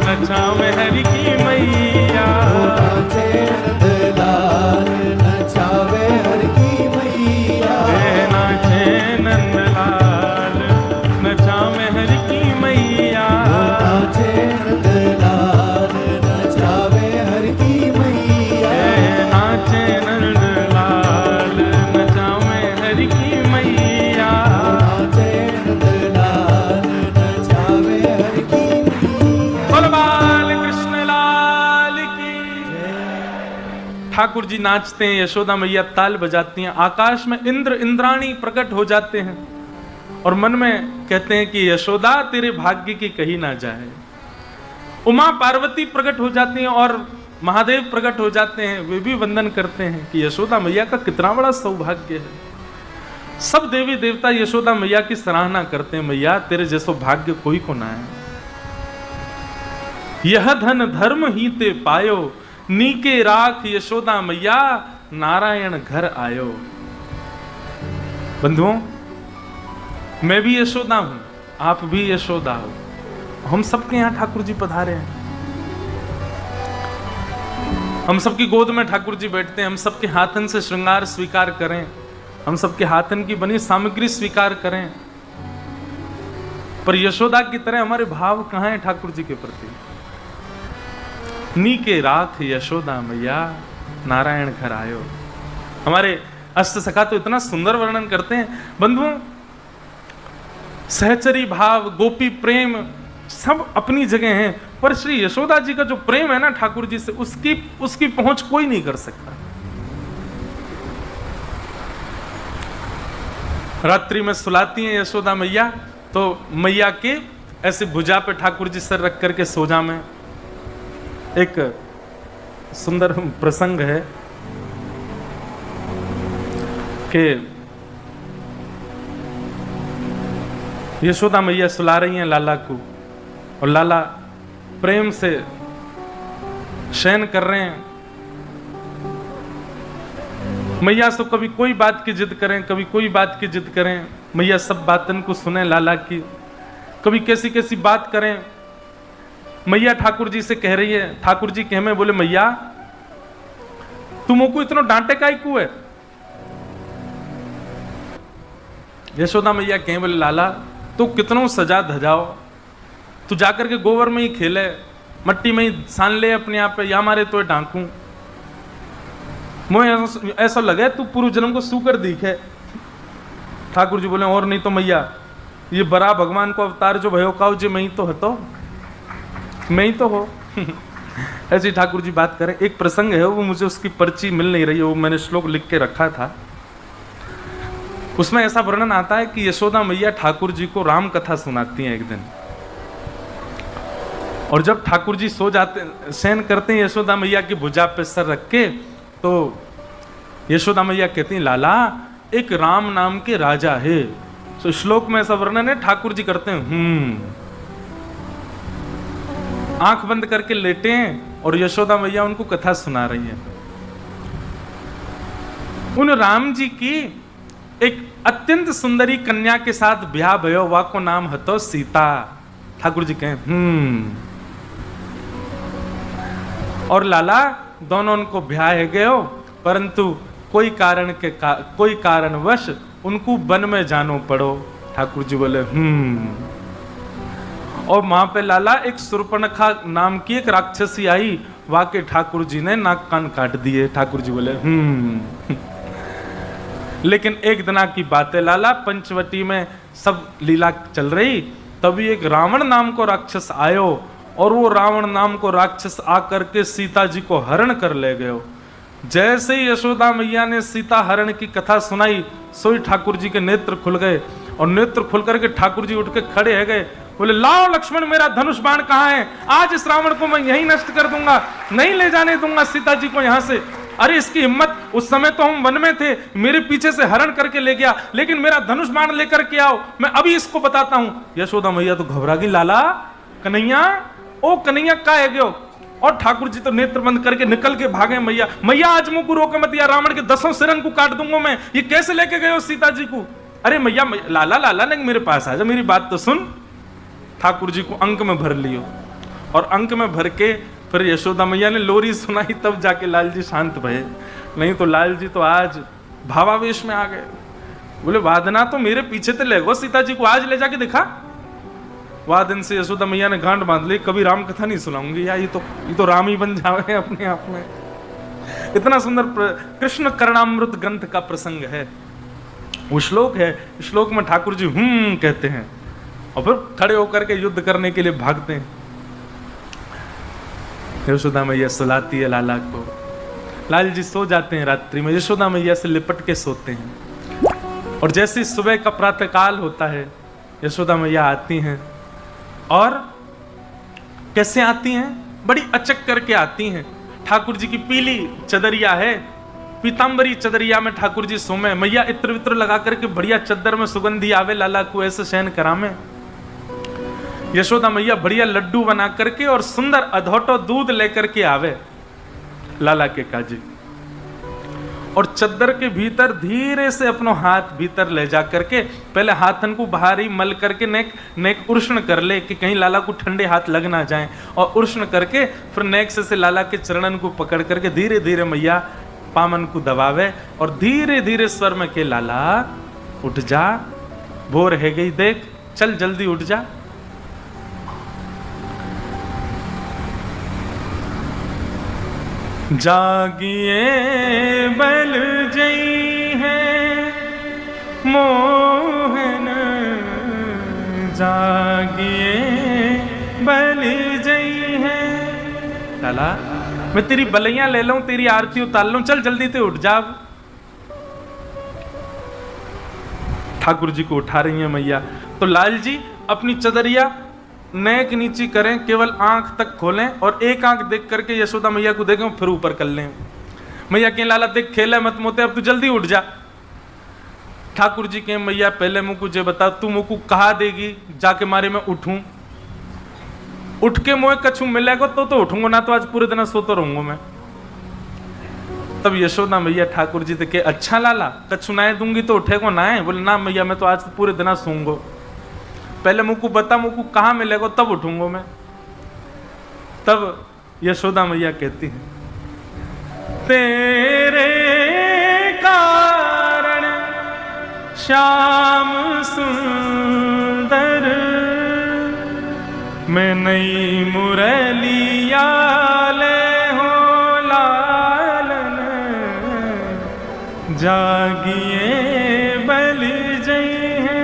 A: नचावे हरि की मैया,
B: नाचे नंदलाल नचावे हर की मैया,
A: नाचे नंदलाल नचावे हरि की मैया,
B: नाचे नंदलाल नचावे हर की मैया,
A: नाचे नंदलाल नचावे हरि की मैया,
B: नाचे नंदलाल नचावे हर की मैया।
A: बोल बाल कृष्ण लाल की। ठाकुर जी नाचते हैं, यशोदा मैया ताल बजाती हैं, आकाश में इंद्र इंद्राणी प्रकट हो जाते हैं और मन में कहते हैं कि यशोदा तेरे भाग्य की कही ना जाए। उमा पार्वती प्रकट हो जाती हैं और महादेव प्रकट हो जाते हैं, वे भी वंदन करते हैं कि यशोदा मैया का कितना बड़ा सौभाग्य है। सब देवी देवता यशोदा मैया की सराहना करते हैं, मैया तेरे जैसो भाग्य कोई को ना है। यह धन धर्म ही ते पायो, नीके राख यशोदा मैया, नारायण घर आयो। बंधुओं, मैं भी यशोदा हूं, आप भी यशोदा हो, हम सबके यहां ठाकुर जी पधारे हैं, हम सबकी गोद में ठाकुर जी बैठते हैं, हम सबके हाथन से श्रृंगार स्वीकार करें, हम सबके हाथन की बनी सामग्री स्वीकार करें, पर यशोदा की तरह हमारे भाव कहां हैं ठाकुर जी के प्रति। नीके राख यशोदा मैया, नारायण घर आयो। हमारे अष्ट सखा तो इतना सुंदर वर्णन करते हैं बंधुओं, सहचरी भाव, गोपी प्रेम सब अपनी जगह हैं, पर श्री यशोदा जी का जो प्रेम है ना ठाकुर जी से, उसकी पहुंच कोई नहीं कर सकता। रात्रि में सुलाती हैं यशोदा मैया, तो मैया के ऐसे भुजा पे ठाकुर जी सर रख करके सोजा में। एक सुंदर प्रसंग है कि यशोदा मैया सुला रही हैं लाला को, और लाला प्रेम से शयन कर रहे हैं। मैया तो कभी कोई बात की जिद करें, कभी कोई बात की जिद करें, मैया सब बातन को सुने लाला की। कभी कैसी कैसी बात करें, मैया ठाकुर जी से कह रही है, ठाकुर जी कह में बोले मैया तुमको इतना डांटे काई क्यों है? यशोदा मैया कहें बोले लाला तू कितनों सजा धजाओ, तू जाकर के गोबर में ही खेले, मट्टी में ही सान ले अपने आप पे, या मारे तो डांकू। मुझे ऐसा लगे तू पूर्व जन्म को सूकर दिखे। ठाकुर जी बोले और नहीं तो मैया ये बड़ा भगवान को अवतार जो भयो काउ जी मैं ही तो हतो, मैं ही तो हो। ऐसे ठाकुर जी बात करें। एक प्रसंग है, वो मुझे उसकी पर्ची मिल नहीं रही है, वो मैंने श्लोक लिख के रखा था। उसमें ऐसा वर्णन आता है कि यशोदा मैया ठाकुर जी को राम कथा सुनाती हैं एक दिन, और जब ठाकुर जी सो जाते शयन करते हैं यशोदा मैया की भुजा पे सर रख के, तो यशोदा मैया कहती हैं लाला एक राम नाम के राजा है। तो श्लोक में ऐसा वर्णन है, ठाकुर जी करते हैं आंख बंद करके लेटे हैं और यशोदा मैया उनको कथा सुना रही है। उन राम जी की एक अत्यंत सुंदरी कन्या के साथ ब्याह भयो, वा को नाम हतो सीता। ठाकुर जी कहें और लाला दोनों उनको ब्याह गयो, परंतु कोई कारणवश उनको वन में जानो पड़ो। ठाकुर जी बोले और वहां पे लाला एक सुर्पणखा नाम की एक राक्षसी आई, वाके ठाकुर जी ने नाक कान काट दिए। ठाकुर जी बोले लेकिन एक दिना की बात है लाला, पंचवटी में सब लीला चल रही, तभी एक रावण नाम को राक्षस आयो, और वो रावण नाम को राक्षस आकर के सीता जी को हरण कर ले गयो। जैसे ही यशोदा मैया ने सीता हरण की कथा सुनाई, सोई ठाकुर जी के नेत्र खुल गए, और नेत्र खुल करके ठाकुर जी उठ के खड़े है गए, बोले लाओ लक्ष्मण मेरा धनुष बाण कहाँ है, आज इस रावण को मैं यहीं नष्ट कर दूंगा, नहीं ले जाने दूंगा सीता जी को यहाँ से। अरे इसकी हिम्मत, उस समय तो हम वन में थे, मेरे पीछे से हरण करके ले गया, लेकिन मेरा धनुष बाण लेकर के आओ, मैं अभी इसको बताता हूं। यशोदा मैया तो घबरा गई, लाला कन्हैया, ओ कन्हैया का है गयो? और ठाकुर जी तो नेत्र बंद करके निकल के भागे। मैया मैया आज मुंह को रोक मत, या रावण के 10 सिरन को काट दूंगा मैं, ये कैसे लेके गए हो सीता जी को? अरे मैया लाला लाला नहीं मेरे पास आ जा, मेरी बात तो सुन। ठाकुर जी को अंक में भर लियो, और अंक में भर के फिर यशोदा मैया ने लोरी सुनाई, तब जाके लाल जी शांत भये। नहीं तो लाल जी तो आज भावावेश में आ गए, बोले वादना तो मेरे पीछे तो ले गो सीता जी को, आज ले जाके दिखा। वह दिन से यशोदा मैया ने गांठ बांध ली, कभी राम कथा नहीं सुनाऊंगी, या ये तो राम ही बन जावे अपने आप में। इतना सुंदर कृष्ण करणामृत ग्रंथ का प्रसंग है, वो श्लोक है। श्लोक में ठाकुर जी कहते हैं और फिर खड़े होकर के युद्ध करने के लिए भागते हैं। यशोदा मैया सुलाती है लाला को, लाल जी सो जाते हैं रात्रि में, यशोदा मैया से लिपट के सोते हैं। और जैसे सुबह का प्रातःकाल होता है, यशोदा मैया आती हैं, और कैसे आती हैं? बड़ी अचक करके आती हैं। ठाकुर जी की पीली चदरिया है, पीतांबरी चदरिया में ठाकुर जी सोमे, मैया इत्र वित्र लगा करके बढ़िया चद्दर में सुगंधी आवे, लाला को ऐसे शयन करामे। यशोदा मैया बढ़िया लड्डू बना करके और सुंदर अधोटो दूध लेकर के आवे लाला के काजी, और चद्दर के भीतर धीरे से अपनो हाथ भीतर ले जा करके पहले हाथन को बाहर ही मल करके नेक उष्ण कर ले कि कहीं लाला को ठंडे हाथ लग ना जाए, और उष्ण करके फिर नेक से लाला के चरणन को पकड़ करके धीरे धीरे मैया पामन को दबावे, और धीरे धीरे स्वर में के लाला उठ जा, भोर है गई देख, चल जल्दी उठ जा। जागिए बल जई है मोहन, जागिए बल जई है। लाला मैं तेरी बलैया ले लूं, तेरी आरती उतार लूं, चल जल्दी ते उठ जा। ठाकुर जी को उठा रही है मैया, तो लाल जी अपनी चदरिया नेक नीची करें, केवल आंख तक खोलें, और एक आंख देख करके यशोदा मैया को देखें, फिर ऊपर कर लें। मैया के लाला देख खेले मत मोते, अब तू जल्दी उठ जा। ठाकुर जी के मैया पहले मुझको जे बता, तू मुझको कहा देगी जाके मारे मैं उठूं? उठ के मोए कछु मिलेगा तो उठूंगा, ना तो आज पूरे दिन सोता रहूंगा मैं। तब यशोदा मैया ठाकुर जी से के अच्छा लाला कछु नाए दूंगी तो उठेगा नाए? बोले ना मैया मैं तो आज पूरे दिन सूंगो, पहले मुझको बता मुझको कहाँ मिलेगा तब उठूंगा मैं। तब यशोदा मैया कहती है तेरे कारण श्याम सुंदर मैं नई मुरलिया ले हो लालन जागिए बल जय है।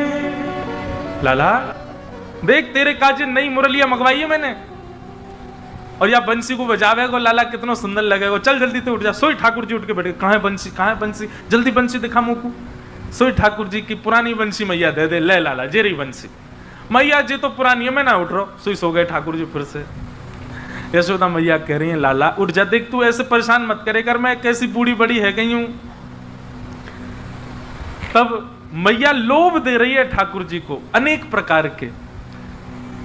A: लाला देख तेरे काजे नई मुरलिया मंगवाई है मैंने, और या बंसी को बजावेगा लाला कितना सुंदर लगेगा। चल जल्दी तो उठ जा। सोई ठाकुर जी उठ के बैठे, कहाँ है बंसी, कहाँ है बंसी, जल्दी बंसी दिखा मुझको। सोई ठाकुर जी की पुरानी बंसी मैया दे दे, ले लाला जे रही बंसी। मैया जी तो पुरानी है, मैं ना उठ रहा। सोई सो गए ठाकुर जी फिर से। यशोदा मैया कह रही है लाला उठ जा, देख तू ऐसे परेशान मत करे कर, मैं कैसी बूढ़ी बड़ी है गई हूं। तब मैया लोभ दे रही है ठाकुर जी को अनेक प्रकार के।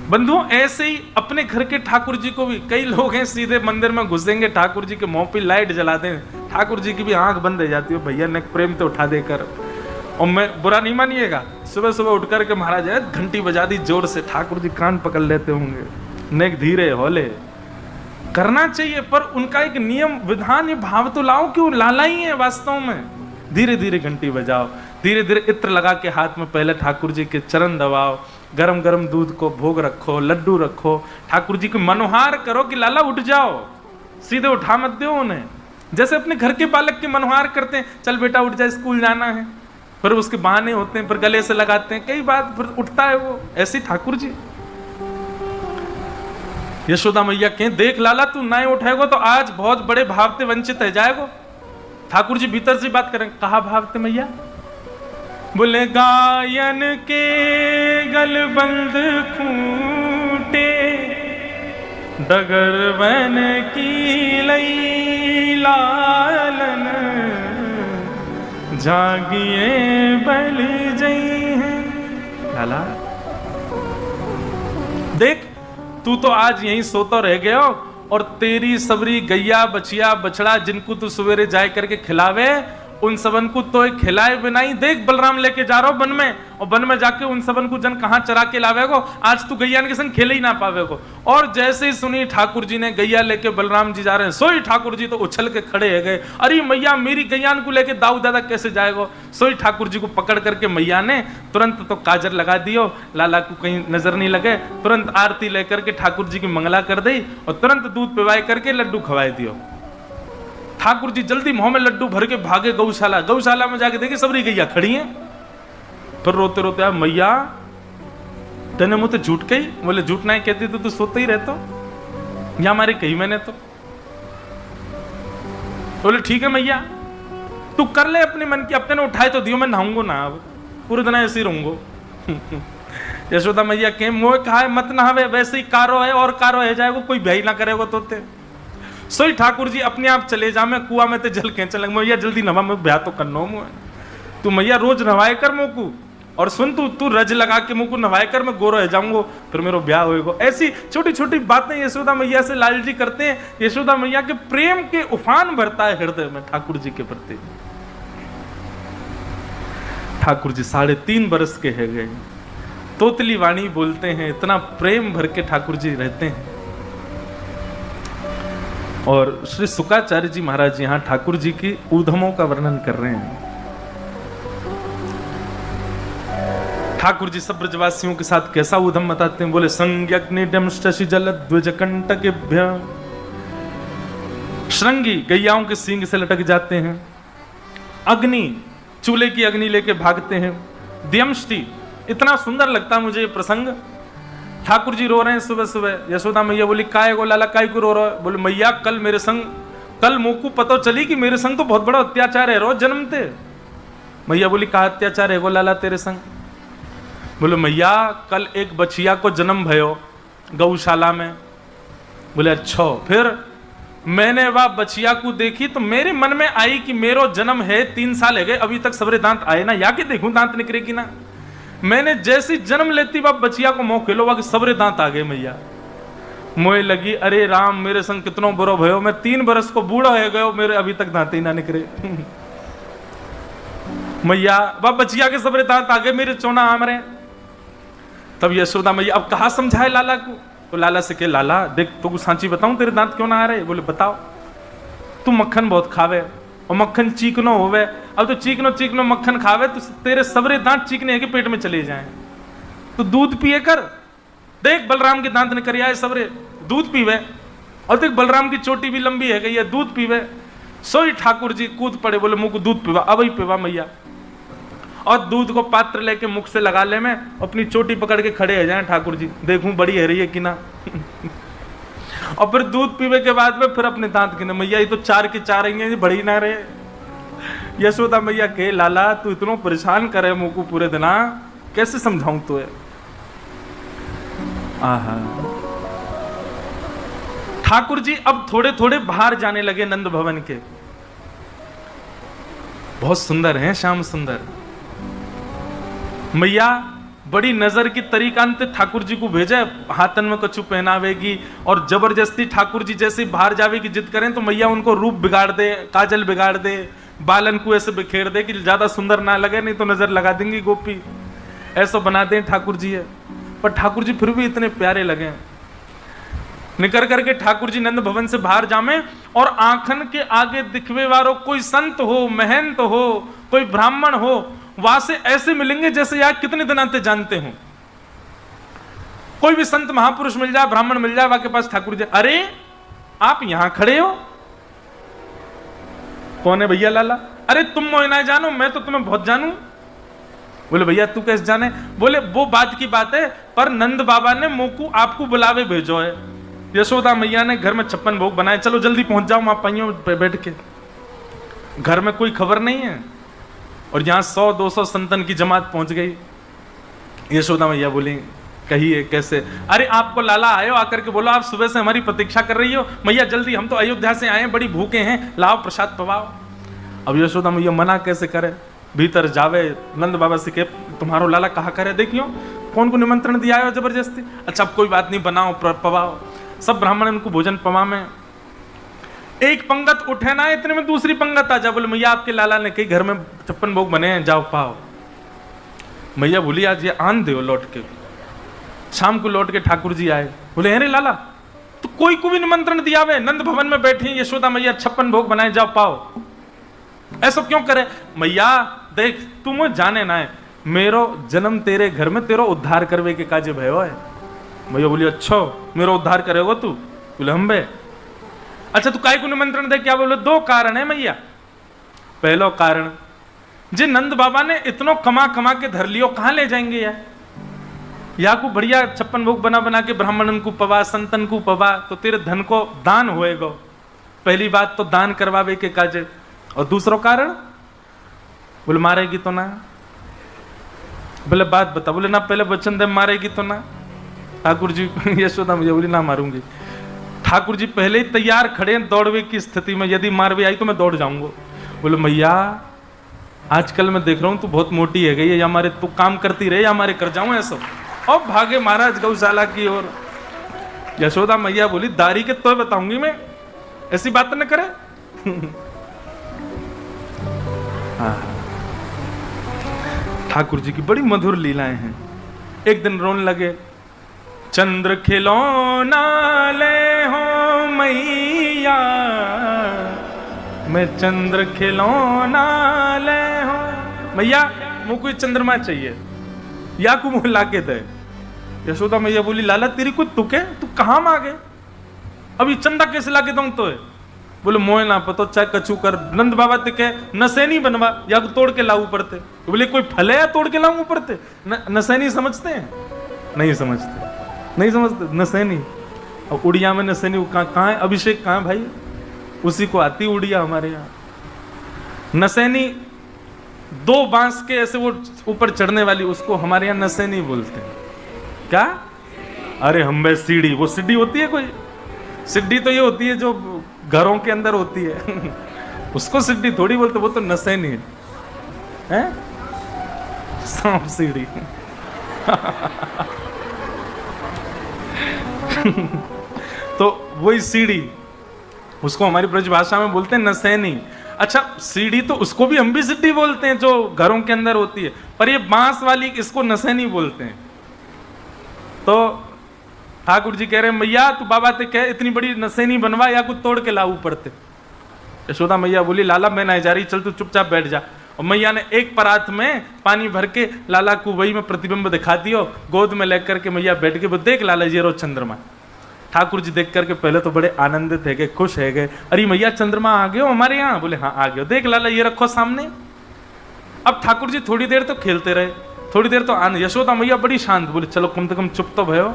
A: बंधुओं ऐसे ही अपने घर के ठाकुर जी को भी कई लोग हैं सीधे मंदिर में घुसेंगे, ठाकुर जी के मुंह पे लाइट जला दें, ठाकुर जी की भी आंख बंद हो जाती है, भैया ने प्रेम तो उठा देकर। और मैं बुरा नहीं मानिएगा, सुबह सुबह उठ करके महाराज है घंटी बजा दी जोर से, ठाकुर जी कान पकड़ लेते होंगे, नेक धीरे हौले करना चाहिए, पर उनका एक नियम विधान ये भाव तो लाओ कि वो लाला ही है वास्तव में। धीरे धीरे घंटी बजाओ, धीरे धीरे इत्र लगा के हाथ में पहले ठाकुर जी के चरण दबाओ, गरम गरम दूध को भोग रखो, लड्डू रखो, ठाकुर जी को मनोहार करो कि लाला उठ जाओ, सीधे उठा मत दो उन्हें। जैसे अपने घर के बालक के मनोहार करते हैं, चल बेटा उठ जा स्कूल जाना है, फिर उसके बहाने होते हैं, फिर गले से लगाते हैं, कई बात फिर उठता है वो। ऐसे ठाकुर जी। यशोदा मैया कहें देख लाला तू नहीं उठेगा तो आज बहुत बड़े भाव से वंचित है जाएगा। ठाकुर जी भीतर से बात करें, कहा भाव थे मैया? बोले गायन के गलबंद खूंटे डगर बन की लई लालन जागिए बल जई है। लाला देख तू तो आज यहीं सोता रह गया और तेरी सबरी गैया बछिया बछड़ा जिनको तू सवेरे जाए करके खिलावे उन सबन को तो खिलाए बिना ही देख बलराम लेके जा रहा हो वन में, और वन में जाके उन सबन को जन कहां चरा के लावेगो, आज तू गैया के संग खेले ही ना पावेगो। और जैसे ही सुनी ठाकुर जी ने गैया लेके बलराम जी जा रहे हैं, सोई ठाकुर जी तो उछल के खड़े है गए, अरे मैया मेरी गैयान को लेके दाऊ दादा कैसे जाएगो। सोई ठाकुर जी को पकड़ करके मैया ने तुरंत तो काजर लगा दियो, लाला को कहीं नजर नहीं लगे, तुरंत आरती लेकर के ठाकुर जी की मंगला कर दी और तुरंत दूध पिवाई करके लड्डू खवाए दियो। ठाकुर जी जल्दी मुंह में लड्डू भर के भागे गौशाला, गौशाला में जाके देखे सबरी गैया खड़ी हैं। फिर रोते रोते आ मैया तेने मुझे झूठ कही? बोले झूठ नहीं कहती तो तू सोते ही रहता, या हमारे कही मैंने तो। बोले ठीक है मैया तू कर ले अपने मन की, अपने ने उठाए तो दियो, मैं नहाऊंगा ना, अब पूरे दिन ऐसे ही रहूंगा। यशोदा मैया के मोह कहा है मत नहावे, वैसे ही कारो है और कारो है जाएगा, कोई भय ना करेगा तो सोई ठाकुर जी अपने आप चले जा, मैं कुआ में ते जल के चल मैया जल्दी नवा, मैं ब्याह तो करना मुझे, तू मैया रोज नवाए कर मुझको, और सुन तू रज लगा के मुझको नवाए कर, मैं गोरो रह जाऊंगा, फिर मेरा ब्याह होएगा। ऐसी छोटी छोटी बातें यशोदा मैया से लाल जी करते हैं। यशोदा मैया के प्रेम के उफान भरता है हृदय में ठाकुर जी के प्रति। ठाकुर जी 3.5 बरस के है गए, तोतली वाणी बोलते हैं, इतना प्रेम भर के ठाकुर जी रहते हैं। और श्री शुकाचार्य जी महाराज यहां ठाकुर जी की ऊधमों का वर्णन कर रहे हैं। ठाकुर जी सब ब्रजवासियों के साथ कैसा ऊधम बताते हैं? बोले संज्ञग्निडम शशि जल द्विज कंटकेभ्य, श्रृंगी गैयाओं के सींग से लटक जाते हैं, अग्नि चूल्हे की अग्नि लेके भागते हैं, द्यमष्टि, इतना सुंदर लगता मुझे ये प्रसंग। ठाकुर जी रो रहे हैं सुबह सुबह। यशोदा मैया बोली काय गो लाला काय को रो रहा है? बोले मैया कल मेरे संग, कल मुँह को पता चली कि मेरे संग तो बहुत बड़ा अत्याचार है, रोज जन्मते। मैया बोली कहा अत्याचार है गो लाला तेरे संग? बोले मैया कल एक बछिया को जन्म भयो गौशाला में। बोले अच्छा, फिर मैंने वह बछिया को देखी तो मेरे मन में आई कि मेरो जन्म है 3 साल है गए, अभी तक सबरे दांत आए ना, या के देखूं दांत निकलेगी ना। मैंने जैसी जन्म लेती वह बचिया को मुंह खेलो वह सबरे दांत आ गए मैया। मोए लगी अरे राम मेरे संग कितनो बुरो भयो, मैं 3 बरस को बूढ़ा हो गयो, मेरे अभी तक दांत ही ना निकले। मैया वह बचिया के सबरे दांत आगे मेरे चोना आम रहे। तब यशोदा मैया अब कहा समझाए लाला को, तो लाला से कहे लाला देख तू सांची बताऊं तेरे दांत क्यों ना आ रहे? बोले बताओ। तू मक्खन बहुत खावे और मक्खन चीकनो होवे, अब तो चीकनो मक्खन खावे तो तेरे सबरे दांत चीकने है कि पेट में चले जाएं। तो दूध पिए कर, देख बलराम के दांत निकल आए सबरे, दूध पीवे। और देख बलराम की चोटी भी लंबी है गई है, दूध पीवे। सोई ठाकुर जी कूद पड़े, बोले मुंह को दूध पीवा, अब ही पीवा मैया। और दूध को पात्र लेके मुख से लगा ले, मैं अपनी चोटी पकड़ के खड़े हो जाए ठाकुर जी, देखूं बड़ी है रही है कि ना। और फिर दूध पीवे के बाद में फिर अपने दांत गिने, मैया ये तो 4 के 4 आएंगे, बड़ी ना रहे। यशोदा मैया के लाला तू इतना परेशान करे मुंह को पूरे दिन, कैसे समझाऊं तो है। आहा ठाकुर जी अब थोड़े थोड़े बाहर जाने लगे नंद भवन के। बहुत सुंदर हैं श्याम सुंदर। मैया बड़ी नजर की तरीकांत ठाकुर जी को भेजा, हाथन में कछु पहनावेगी और जबरदस्ती ठाकुर जी जैसे बाहर जावे की जिद करें तो मैया उनको रूप बिगाड़ दे, काजल बिगाड़ दे, बालन को ऐसे बिखेर दे कि ज्यादा सुंदर ना लगे, नहीं तो नजर लगा देंगी गोपी, ऐसा बना दे ठाकुर जी है। पर ठाकुर जी फिर भी इतने प्यारे लगे। निकल करके ठाकुर जी नंद भवन से बाहर जामे और आंखन के आगे दिखवे वारो कोई संत हो, महंत हो, कोई ब्राह्मण हो, वहां से ऐसे मिलेंगे जैसे यार कितने दिन आते जानते हो। कोई भी संत महापुरुष मिल जाए, ब्राह्मण मिल जाए, वहां के पास ठाकुर जी, अरे आप यहां खड़े हो, कौन है भैया लाला? अरे तुम मोहे ना जानो, मैं तो तुम्हें बहुत जानू। बोले भैया तू कैसे जाने? बोले वो बात की बात है, पर नंद बाबा ने मोकू आपको बुलावे भेजो है। यशोदा मैया ने घर में 56 भोग बनाए, चलो जल्दी पहुंच जाओ वहां पाइयों पे बैठ के। घर में कोई खबर नहीं है और यहां 100-200 संतन की जमात पहुंच गई। यशोदा मैया बोली कहिए कैसे? अरे आपको लाला आयो, आकर के बोलो आप सुबह से हमारी प्रतीक्षा कर रही हो। मैया जल्दी, हम तो अयोध्या से आए हैं, बड़ी भूखे हैं, लाओ प्रसाद पवाओ। अब यशोदा मैया मना कैसे करे, भीतर जावे। नंद बाबा से कहे तुम्हारो लाला कहा करे, देखियो कौन को निमंत्रण दिया है जबरदस्ती। अच्छा अब कोई बात नहीं, बनाओ पवाओ। सब ब्राह्मण उनको भोजन पवा में। एक पंगत उठे ना, इतने में दूसरी पंगत आ जा, बोले मैया आपके लाला ने कही घर में 56 भोग बने हैं, जाओ पाओ। मैया बोली आज ये आन दो लौट के। शाम को लौट के ठाकुर जी आए, बोले अरे लाला तो कोई को भी निमंत्रण दिया वे, नंद भवन में बैठी यशोदा मैया 56 भोग बनाए, जाओ पाओ। ऐसा क्यों करे? मैया देख तुम जाने ना है, मेरो जन्म तेरे घर में तेरो उद्धार करवे के काजे भयो है। मैया बोली अच्छा मेरा उद्धार करेगा तू? बोले हम बे। अच्छा तू काय को निमंत्रण दे? क्या बोले 2 कारण है मैया। पहलो कारण जे नंद बाबा ने इतनो कमा कमा के धर लियो, कहां ले जाएंगे यार? या को बढ़िया 56 भोग बना बना के ब्राह्मणन को पवा, संतन को पवा, तो तेरे धन को दान होएगा। पहली बात तो दान करवावे के काजे। और दूसरो कारण बोले मारेगी तो ना। बोले बात बता। बोले ना पहले वचन दे मारेगी तो ना। ठाकुर जी यशोदा मुझे बोली ना मारूंगी। ठाकुर जी पहले ही तैयार खड़े हैं दौड़वे की स्थिति में, यदि मारवे आई तो मैं दौड़ जाऊंगा। बोले मैया आजकल मैं देख रहा हूं तू बहुत मोटी है गई है, या हमारे तू काम करती रहे या हमारे कर जाऊं ऐसा। और भागे महाराज गौशाला की ओर। यशोदा मैया बोली दारी के तो बताऊंगी मैं, ऐसी बात न करे। ठाकुर जी की बड़ी मधुर लीलाएं हैं। एक दिन रोने लगे, चंद्र खिलौना ले हो मैया, मैं चंद्र खिलौना ले हो मैया, मुझे कोई चंद्रमा चाहिए या को मुँह लाके दे। यशोदा मैया बोली लाला तेरी कोई तुक है, तू कहाँ मांगे? अभी चंदा कैसे लाके दूं तो है? बोले मोए ना पतो, चाहे कछु कर। नंद बाबा ते के नसैनी बनवा या को तोड़ के लाऊ पड़ते। बोले कोई फल है या तोड़ के लाऊ पड़ते? नसैनी समझते हैं? नहीं समझते, नहीं समझते नसैनी। और उड़िया में नसैनी कहाँ है? अभिषेक कहाँ है भाई? उसी को आती उड़िया हमारे यहाँ। नसैनी 2 बांस के ऐसे वो ऊपर चढ़ने वाली, उसको हमारे यहाँ नसैनी बोलते हैं। क्या? अरे हम सीढ़ी, वो सीढ़ी होती है कोई? सीढ़ी तो ये होती है जो घरों के अंदर होती है। उसको सीढ़ी थोड़ी बोलते, वो तो नसैनी है। सांप सीढ़ी। वही सीढ़ी, उसको हमारी ब्रज भाषा में बोलते हैं नसैनी। अच्छा, सीढ़ी तो उसको भी हम भी सीढ़ी बोलते हैं जो घरों के अंदर होती है, पर ये बांस वाली इसको नसैनी बोलते हैं। तो ठाकुर जी कह रहे हैं मैया तू बाबा ते कह इतनी बड़ी नसैनी बनवा या कुछ तोड़ के लाऊ पड़ते। यशोदा मैया बोली लाला मैं नहीं जा रही, चल तू चुपचाप बैठ जा। और मैया ने एक परात में पानी भर के लाला को वही में प्रतिबिंब दिखा दियो, गोद में लेकर के मैया बैठ के, वो देख लाला जी रो चंद्रमा। ठाकुर जी देख करके पहले तो बड़े आनंदित है गए, खुश है गए, अरे मैया चंद्रमा आ गए हो हमारे यहाँ? बोले हाँ आ गए। देख लाला ये रखो सामने। अब ठाकुर जी थोड़ी देर तो खेलते रहे, थोड़ी देर तो आनंद। यशोदा मैया बड़ी शांत, बोले चलो कम से कम चुप तो भयो।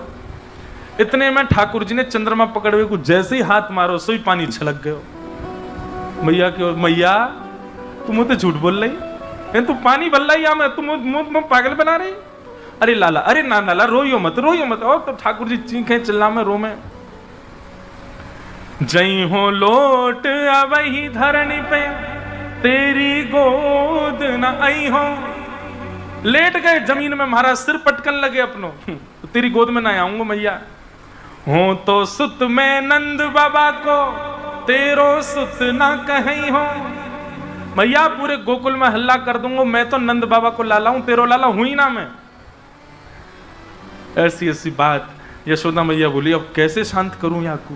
A: इतने में ठाकुर जी ने चंद्रमा पकड़े को जैसे ही हाथ मारो सोई पानी छलक गयो मैया की ओर। मैया तुम मुझे झूठ बोल रही, तू पानी बल्ला या मैं तुम पागल बना रही? अरे लाला, अरे ना लाला रोइयो मत, रोइयो मत। और तो ठाकुर जी चीखे चिल्ला में रो में। जई हो लोट अवही धरणी पे तेरी गोद न आई हो। लेट गए जमीन में, महाराज सिर पटकन लगे अपनों, तो तेरी गोद में ना आऊंगा मैया। हो तो सुत में नंद बाबा को तेरो सुत ना कहीं हो। मैया पूरे गोकुल में हल्ला कर दूंगा, मैं तो नंद बाबा को लाला हूं, तेरो लाला हुई ना मैं। ऐसी ऐसी बात। यशोदा मैया बोली अब कैसे शांत करूं याकू।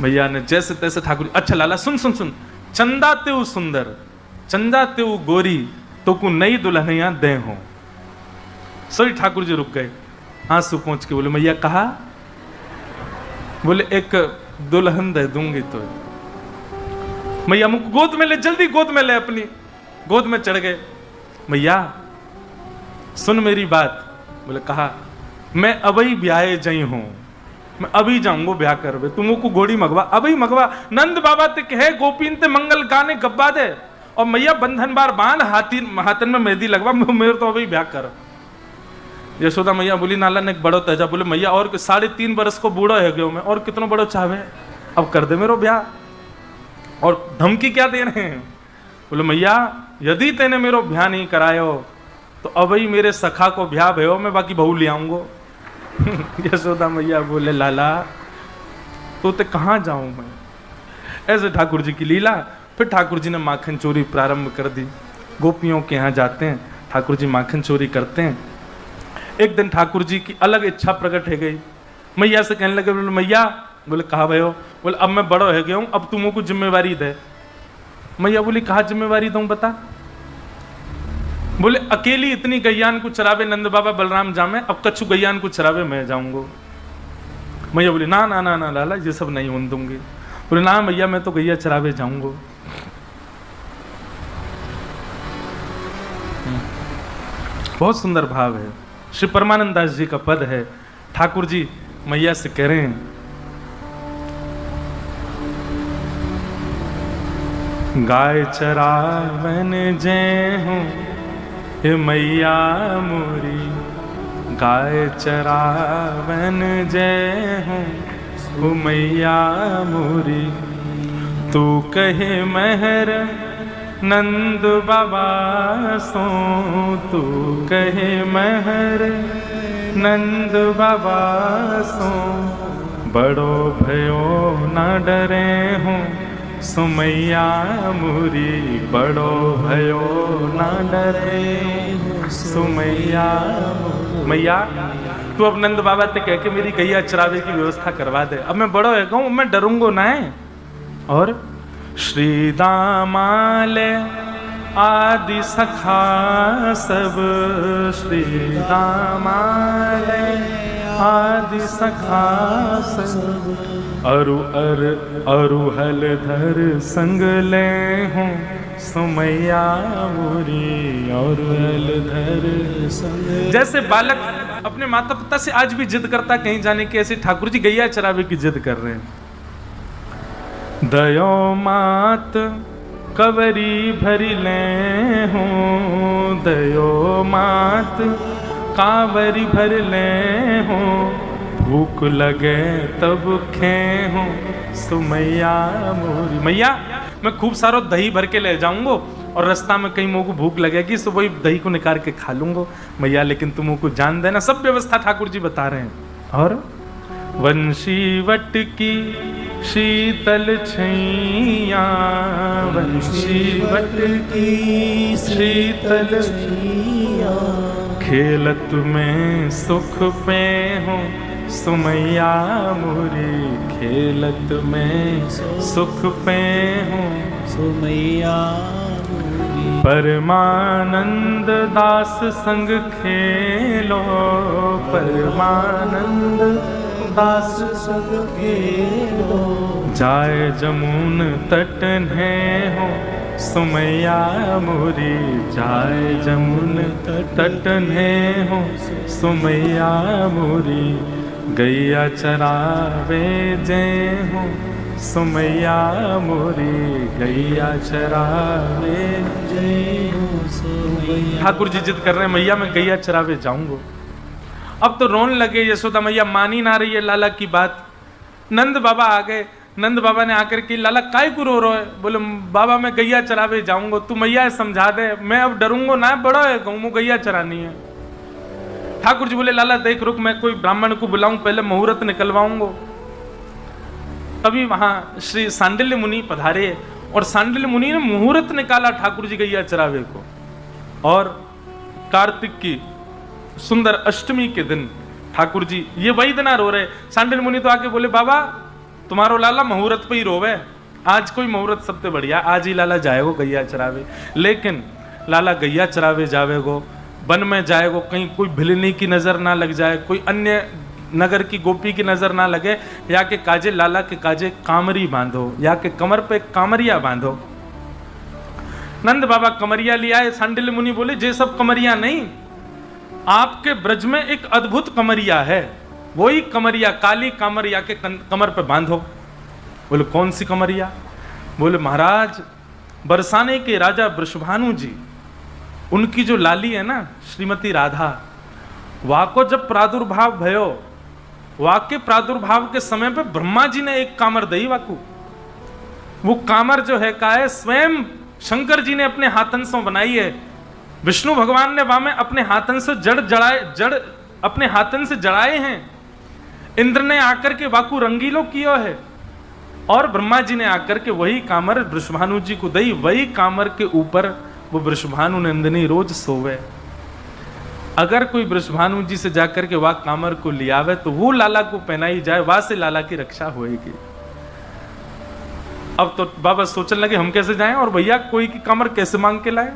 A: मैया ने जैसे तैसे ठाकुर, अच्छा लाला सुन सुन सुन, चंदा तेऊ सुंदर, चंदा तेऊ गोरी, तो को नई दुल्हनिया दे हो। सही ठाकुर जी रुक गए, आंसू पहुंच के बोले मैया कहा? बोले एक दुल्हन दे दूंगी तो। मैया मुझको गोद में ले, जल्दी गोद में ले, अपनी गोद में चढ़ गए। मैया सुन मेरी बात। बोले कहा? मैं अभी ब्याहे जई हूं, मैं अभी जाऊंगो ब्याह करवे, तुमको घोड़ी मगवा, अभी मगवा। नंद बाबा ते कहे गोपीन ते मंगल गाने गब्बा दे, और मैया बंधन बार बांध, हाथन में मेहंदी लगवा, मेरे तो अभी ब्याह कर। यशोदा मैया बोली नाला ने बड़ो तेजा। बोले मैया और 3.5 बरस को बूढ़ा है गयो मैं, और कितना बड़ो चाहे, अब कर दे मेरो ब्याह। और धमकी क्या दे रहे हैं? बोले मैया यदि तेने मेरो ब्याह नहीं करायो तो अभी मेरे सखा को ब्याह भयो, मैं बाकी बहू ले आऊंगो। यशोदा मैया बोले लाला तो ते कहाँ जाऊं मैं? ऐसे ठाकुर जी की लीला। फिर ठाकुर जी ने माखन चोरी प्रारंभ कर दी। गोपियों के यहाँ जाते हैं, ठाकुर जी माखन चोरी करते हैं। एक दिन ठाकुर जी की अलग इच्छा प्रकट है गई, मैया से कहने लगे, बोले मैया, बोले कहा भयो? बोले अब मैं बड़ो हो गया हूँ, अब तुमको जिम्मेवारी दे। मैया बोली कहा जिम्मेवारी दूं बता? बोले अकेली इतनी गैयान को चरावे नंद बाबा बलराम जामे, अब कच्छु गैयान को चरावे मैं जाऊंगो। मैया बोली ना ना ना ना लाला ये सब नहीं होने दूंगी। बोले ना मैया मैं तो गैया चरावे जाऊंगो। बहुत सुंदर भाव है, श्री परमानंद दास जी का पद है। ठाकुर जी मैया से कह रहे हैं गाय चरावन जय हूँ हे मैया मोरी, गाय चरावन जय हूँ मैया मोरी। तू कहे महर नंद बाबा सो, तू कहे महर नंद बाबा सो। बड़ो भयो न डरे हूँ सुमैया मोरी, बड़ो भयो न डरे सुमैया। मैया तू अब नंद बाबा ते कह के मेरी गैया चरावे की व्यवस्था करवा दे, अब मैं बड़ो है कहूँ, मैं डरूंगो ना है। और श्री दामाले आदि सखा सब, श्री दामाले आदि सखा सब। अरु हल धर संग ले हूँ सुमैया मोरी, और हल धर संग। जैसे बालक अपने माता पिता से आज भी जिद करता कहीं जाने की, ऐसे ठाकुर जी गैया चरावे की जिद कर रहे हैं। दयो मात कवरी भरी ले हूँ, दयो मात कावरी भर ले हूँ। भूख लगे तब खे हूँ सुमैया मोरी। मैया मैं खूब सारो दही भर के ले जाऊंगो, और रास्ता में कहीं मुझको भूख लगेगी तो वही दही को निकाल के खा लूंगो। मैया लेकिन तुम को जान देना, सब व्यवस्था ठाकुर जी बता रहे हैं। और वंशीवट की शीतल छैया, वंशीवट
B: की
A: शीतल
B: छैया,
A: खेलत में सुख पे हो सुमैया मोरी, खेलत में सुख पे हो
B: सुमैया।
A: परमानंद दास संग खेलो, परमानंद दास
B: संग खेलो,
A: जाए जमुन तट ने हो सुमैया मोरी, जाए जमुन तट ने हो सुमैया मोरी, गैया चरावे जय हो सुमैया मोरी, गैया चरावे
B: जय हो सुमैया।
A: ठाकुर जी जिद कर रहे हैं मैया मैं गैया चरावे जाऊंगा। अब तो रोने लगे यशोदा मैया, मानी ना रही है लाला की बात। नंद बाबा आ गए, नंद बाबा ने आकर के लाला काय को रो है? बोले बाबा मैं गैया चरावे जाऊंगा, तू मैया समझा दे, मैं अब डरूंगा ना, बड़ा है कहूँ गैया चरानी है। ठाकुर जी बोले लाला देख रुक, मैं कोई ब्राह्मण को बुलाऊं, पहले मुहूर्त निकलवाऊंगा। तभी वहां श्री सांडिल्य मुनि पधारे और सांडिल्य मुनि ने मुहूर्त निकाला ठाकुर जी गैया चरावे को। और कार्तिक की सुंदर अष्टमी के दिन ठाकुर जी ये वही दिन रो रहे। सांडिल्य मुनि तो आके बोले बाबा तुम्हारो लाला मुहूर्त पे ही रोवे, आज कोई मुहूर्त सबसे बढ़िया, आज ही लाला जाएगो गैया चरावे। लेकिन लाला गैया चरावे जावेगो, वन में जाएगो, कहीं कोई भिलनी की नजर ना लग जाए, कोई अन्य नगर की गोपी की नजर ना लगे, या के काजे लाला के काजे कामरी बांधो, या के कमर पे कामरिया बांधो। नंद बाबा कमरिया ले आए। सांडिल्य मुनि बोले ये सब कमरिया नहीं, आपके ब्रज में एक अद्भुत कमरिया है, वही कमरिया काली कामरिया के कमर पे बांधो। बोले कौन सी कमरिया? बोले महाराज बरसाने के राजा वृषभानु जी, उनकी जो लाली है ना श्रीमती राधा, वाको जब प्रादुर्भाव भयो, वाके प्रादुर्भाव के समय पे ब्रह्मा जी ने एक कामर दई वाकू। वो कामर जो है का है स्वयं शंकर जी ने अपने हाथन से बनाई है। विष्णु भगवान ने वहां में अपने हाथन से जड़ अपने हाथन से जड़ाए हैं। इंद्र ने आकर के वाकू रंगीलो कियो है, और ब्रह्मा जी ने आकर के वही कामर वृषभानु जी को दई। वही कामर के ऊपर वो वृषभानु नंदिनी रोज सोवे। अगर कोई वृषभानु जी से जाकर के वह कामर को लियावे तो वो लाला को पहनाई जाए, वहां से लाला की रक्षा होएगी। अब तो बाबा सोचने लगे हम कैसे जाएं, और भैया कोई की कामर कैसे मांग के लाए।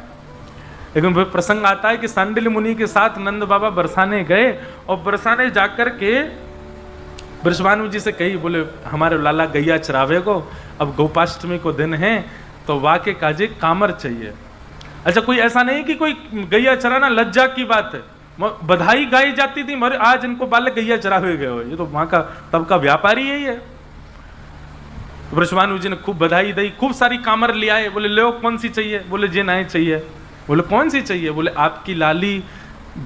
A: लेकिन वह प्रसंग आता है कि सांडिल्य मुनि के साथ नंद बाबा बरसाने गए, और बरसाने जाकर के वृषभानु जी से कही, बोले हमारे लाला गैया चरावे को, अब गोपाष्टमी को दिन है, तो वाके काजे कामर चाहिए। अच्छा कोई ऐसा नहीं कि कोई गैया चराना लज्जा की बात है, बधाई गाई जाती थी मरे आज इनको बालक गैया चरावे गए हो, ये तो वहां का तब का व्यापारी यही है। वृषभानु जी ने खूब बधाई दी, खूब सारी कामर ले आए। बोले लो कौन सी चाहिए? बोले जे नाई चाहिए। बोले कौन सी चाहिए? बोले आपकी लाली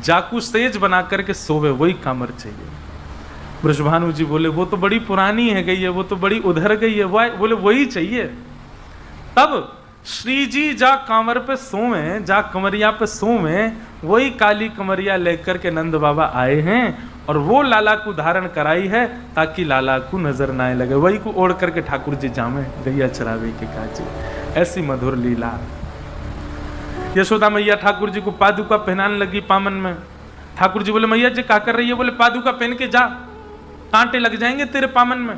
A: जाकू सेज बना करके सोवे वही कामर चाहिए। वृषभानु जी बोले वो तो बड़ी पुरानी है गई है, वो तो बड़ी उधर गई है, बोले वही चाहिए। तब श्री जी जा कांवर पे सोवे, जा कमरिया पे सोवे, वही काली कमरिया लेकर के नंद बाबा आए हैं, और वो लाला को धारण कराई है ताकि लाला को नजर ना लगे। वही को ओढ़ करके ठाकुर जी जामे गैया चरावे के काजे। ऐसी मधुर लीला। यशोदा मैया ठाकुर जी को पादुका पहनाने लगी पामन में। ठाकुर जी बोले मैया जी क्या कर रही है? बोले पादुका पहन के जा, कांटे लग जाएंगे तेरे पामन में।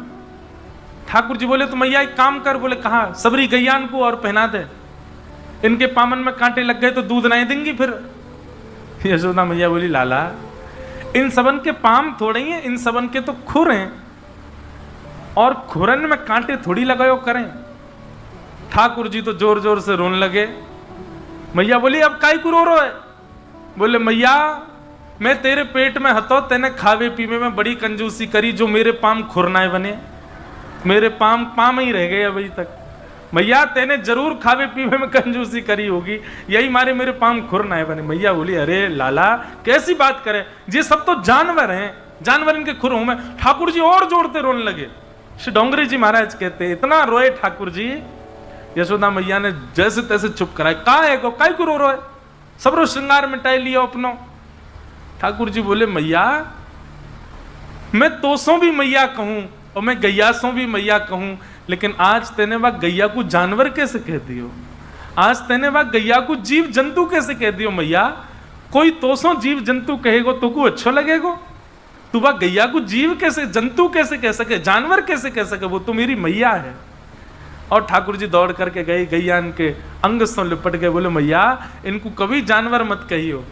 A: ठाकुर जी बोले तो मैया एक काम कर। बोले कहा? सबरी गैयान को और पहना दे, इनके पामन में कांटे लग गए तो दूध नहीं देंगी फिर। यशोदा मैया बोली लाला इन सबन के पाम थोड़े ही हैं, इन सबन के तो खुर हैं, और खुरन में कांटे थोड़ी लगाओ करें। ठाकुर जी तो जोर जोर से रोने लगे। मैया बोली अब काई को रो रहे है? बोले मैया मैं तेरे पेट में हतो, तेने खावे पीवे में बड़ी कंजूसी करी, जो मेरे पाम खुरनाए बने, मेरे पाम ही रह गए अभी तक। मैया तेने जरूर खावे पीवे में कंजूसी करी होगी, यही मारे मेरे पाम खुरनाए बने। मैया बोली अरे लाला कैसी बात करे, ये सब तो जानवर हैं, जानवर इनके खुर हूं मैं। ठाकुर जी और जोड़ते रोने लगे। श्री डोंगरी जी महाराज कहते इतना रोए ठाकुर जी, यशोदा मैया ने जैसे तैसे चुप कराए। का है को काय को रो रहे, सबरो श्रृंगार मिटाई लियो अपनो। ठाकुर जी बोले मैया मैं तोसों भी मैया कहूं और मैं गैयासों भी मैया कहूं, लेकिन आज तेने वह गैया को जानवर कैसे कह दियो, आज तेने वह गैया को जीव जंतु कैसे कह दियो मैया। कोई तोसों जीव जंतु कहेगो तो को अच्छा लगेगो, तू वह गैया को जीव कैसे जंतु कैसे कह सके, जानवर कैसे कह सके, वो तो मेरी मैया है। और ठाकुर जी दौड़ करके गए, गैया इनके अंग से लिपट गए, बोले मैया इनको कभी जानवर मत कहियो।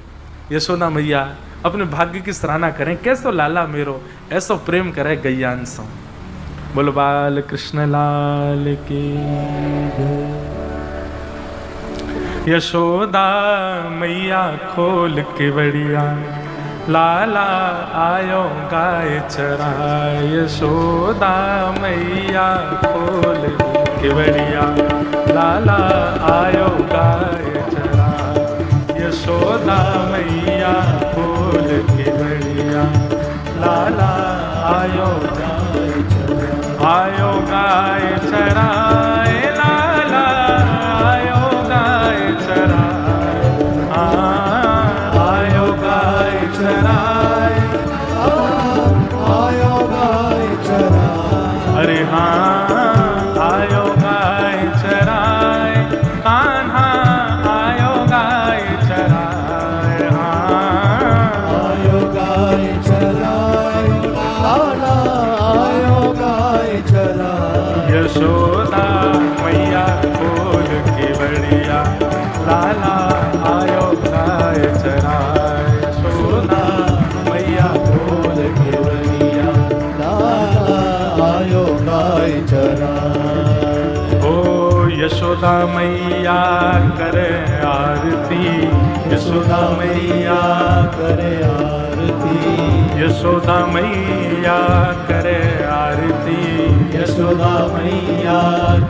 A: यशोदा मैया अपने भाग्य की सराहना करें, कैसो लाला मेरो ऐसो प्रेम करे गैयान सो। बोलो बाल कृष्ण लाल की यशोदा मैया खोल के बढ़िया, लाला आयो गाय चरा। यशोदा मैया खोल के बढ़िया, लाला आयो गाय चरा। यशोदा मैया खोल के बढ़िया, लाला आयो गाय चरा। आयो गाय चराए, लाला आयो गाय चराए, आयो गाय चराए,
B: आयो गाय चराए।
A: अरे हाँ आयो गाय चराए, कान्हा आयो गाय चराए, हाँ
B: आयो गाय चराए, लाला आयो गाय चराए।
A: यशोदा मैया खोल के बढ़िया, लाला आयो गाय चराए। यशोदा मैया खोल के बढ़िया,
B: लाला आयो गाय चराए।
A: ओ यशोदा मैया करे आरती, यशोदा मैया
B: करे आरती,
A: यशोदा मैया करे आरती।
B: यशोदा मैया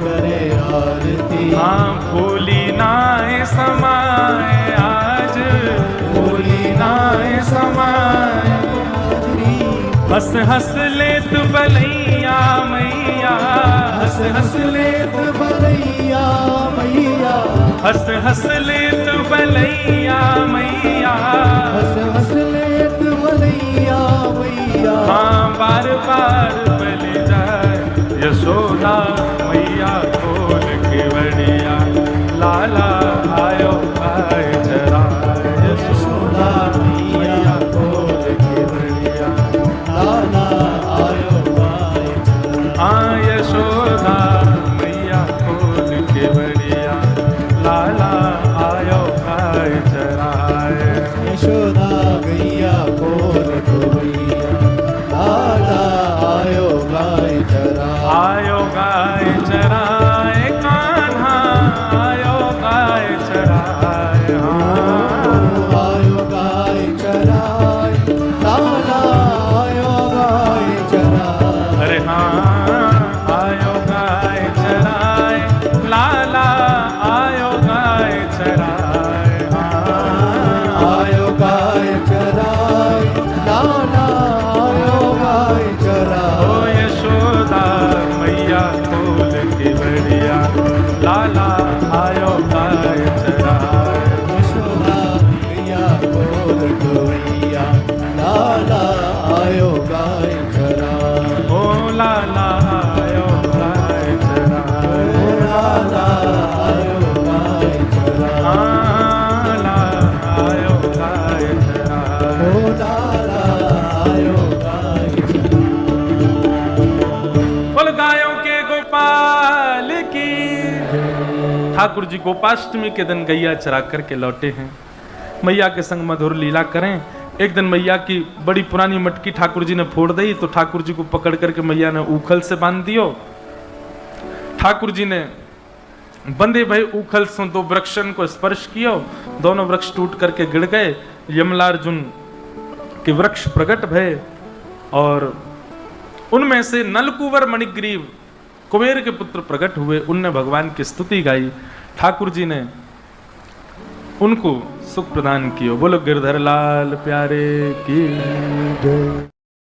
B: करे आरती।
A: हाँ फूली नाय समाए आज, फूली नाय समाए। हंस हंस लेत बलैया मैया,
B: हंस हंस लेत बलैया मैया,
A: हंस हंस लेत बलैया मैया।
B: हंस हंस लेत बलैया मैया।
A: हाँ बार बार बल जाए, यशोदा मैया खोल के बढ़िया, लाला आयो गाय चराए। यशोदा मैया खोल के बढ़िया,
B: लाला आयो गाय चराए।
A: हाँ यशोदा मैया खोल के बढ़िया, लाला आयो गाय चराए।
B: यशोदा गैया खोल गोइया, लाला आयो गाय चराए।
A: आयो गाय चराए, कान्हा आयो गाय चराए, हाँ
B: आयो गाय चराए, लाला आयो गाय चराए।
A: अरे हाँ आयो गाय चराए, लाला आयो गाय चराए, हाँ
B: आयो गाय चराए, लाला आयो गाय
A: ओ
B: चराए।
A: यशोदा मैया खोल के बढ़िया, लाला आयो गाय चराए।
B: यशोदा गैया खोल गोइया, लाला आयो गाय चराए।
A: ओ लाला आयो गाय चराए,
B: ओ लाला आयो गाय चराए।
A: हाँ लाला आयो गाय चराए।
B: ओ लाला आयो गाय चराए।
A: बोल गायों के गोपाल की। ठाकुर जी गोपाष्टमी के दिन गैया चरा करके लौटे हैं, मैया के संग मधुर लीला करें। एक दिन मैया की बड़ी पुरानी मटकी ठाकुर जी ने फोड़ दी, तो ठाकुर जी को पकड़ करके मैया ने उखल से बांध दियो। ठाकुर जी ने बंधे भय उखल से दो वृक्षन को स्पर्श किया, दोनों वृक्ष टूट करके गिर गए। यमलार्जुन के वृक्ष प्रकट भय और उनमें से नलकुवर मणिग्रीव कुबेर के पुत्र प्रकट हुए, उनने भगवान की स्तुति गाई। ठाकुर जी ने उनको सुख प्रदान किया। बोलो गिरधर लाल प्यारे की।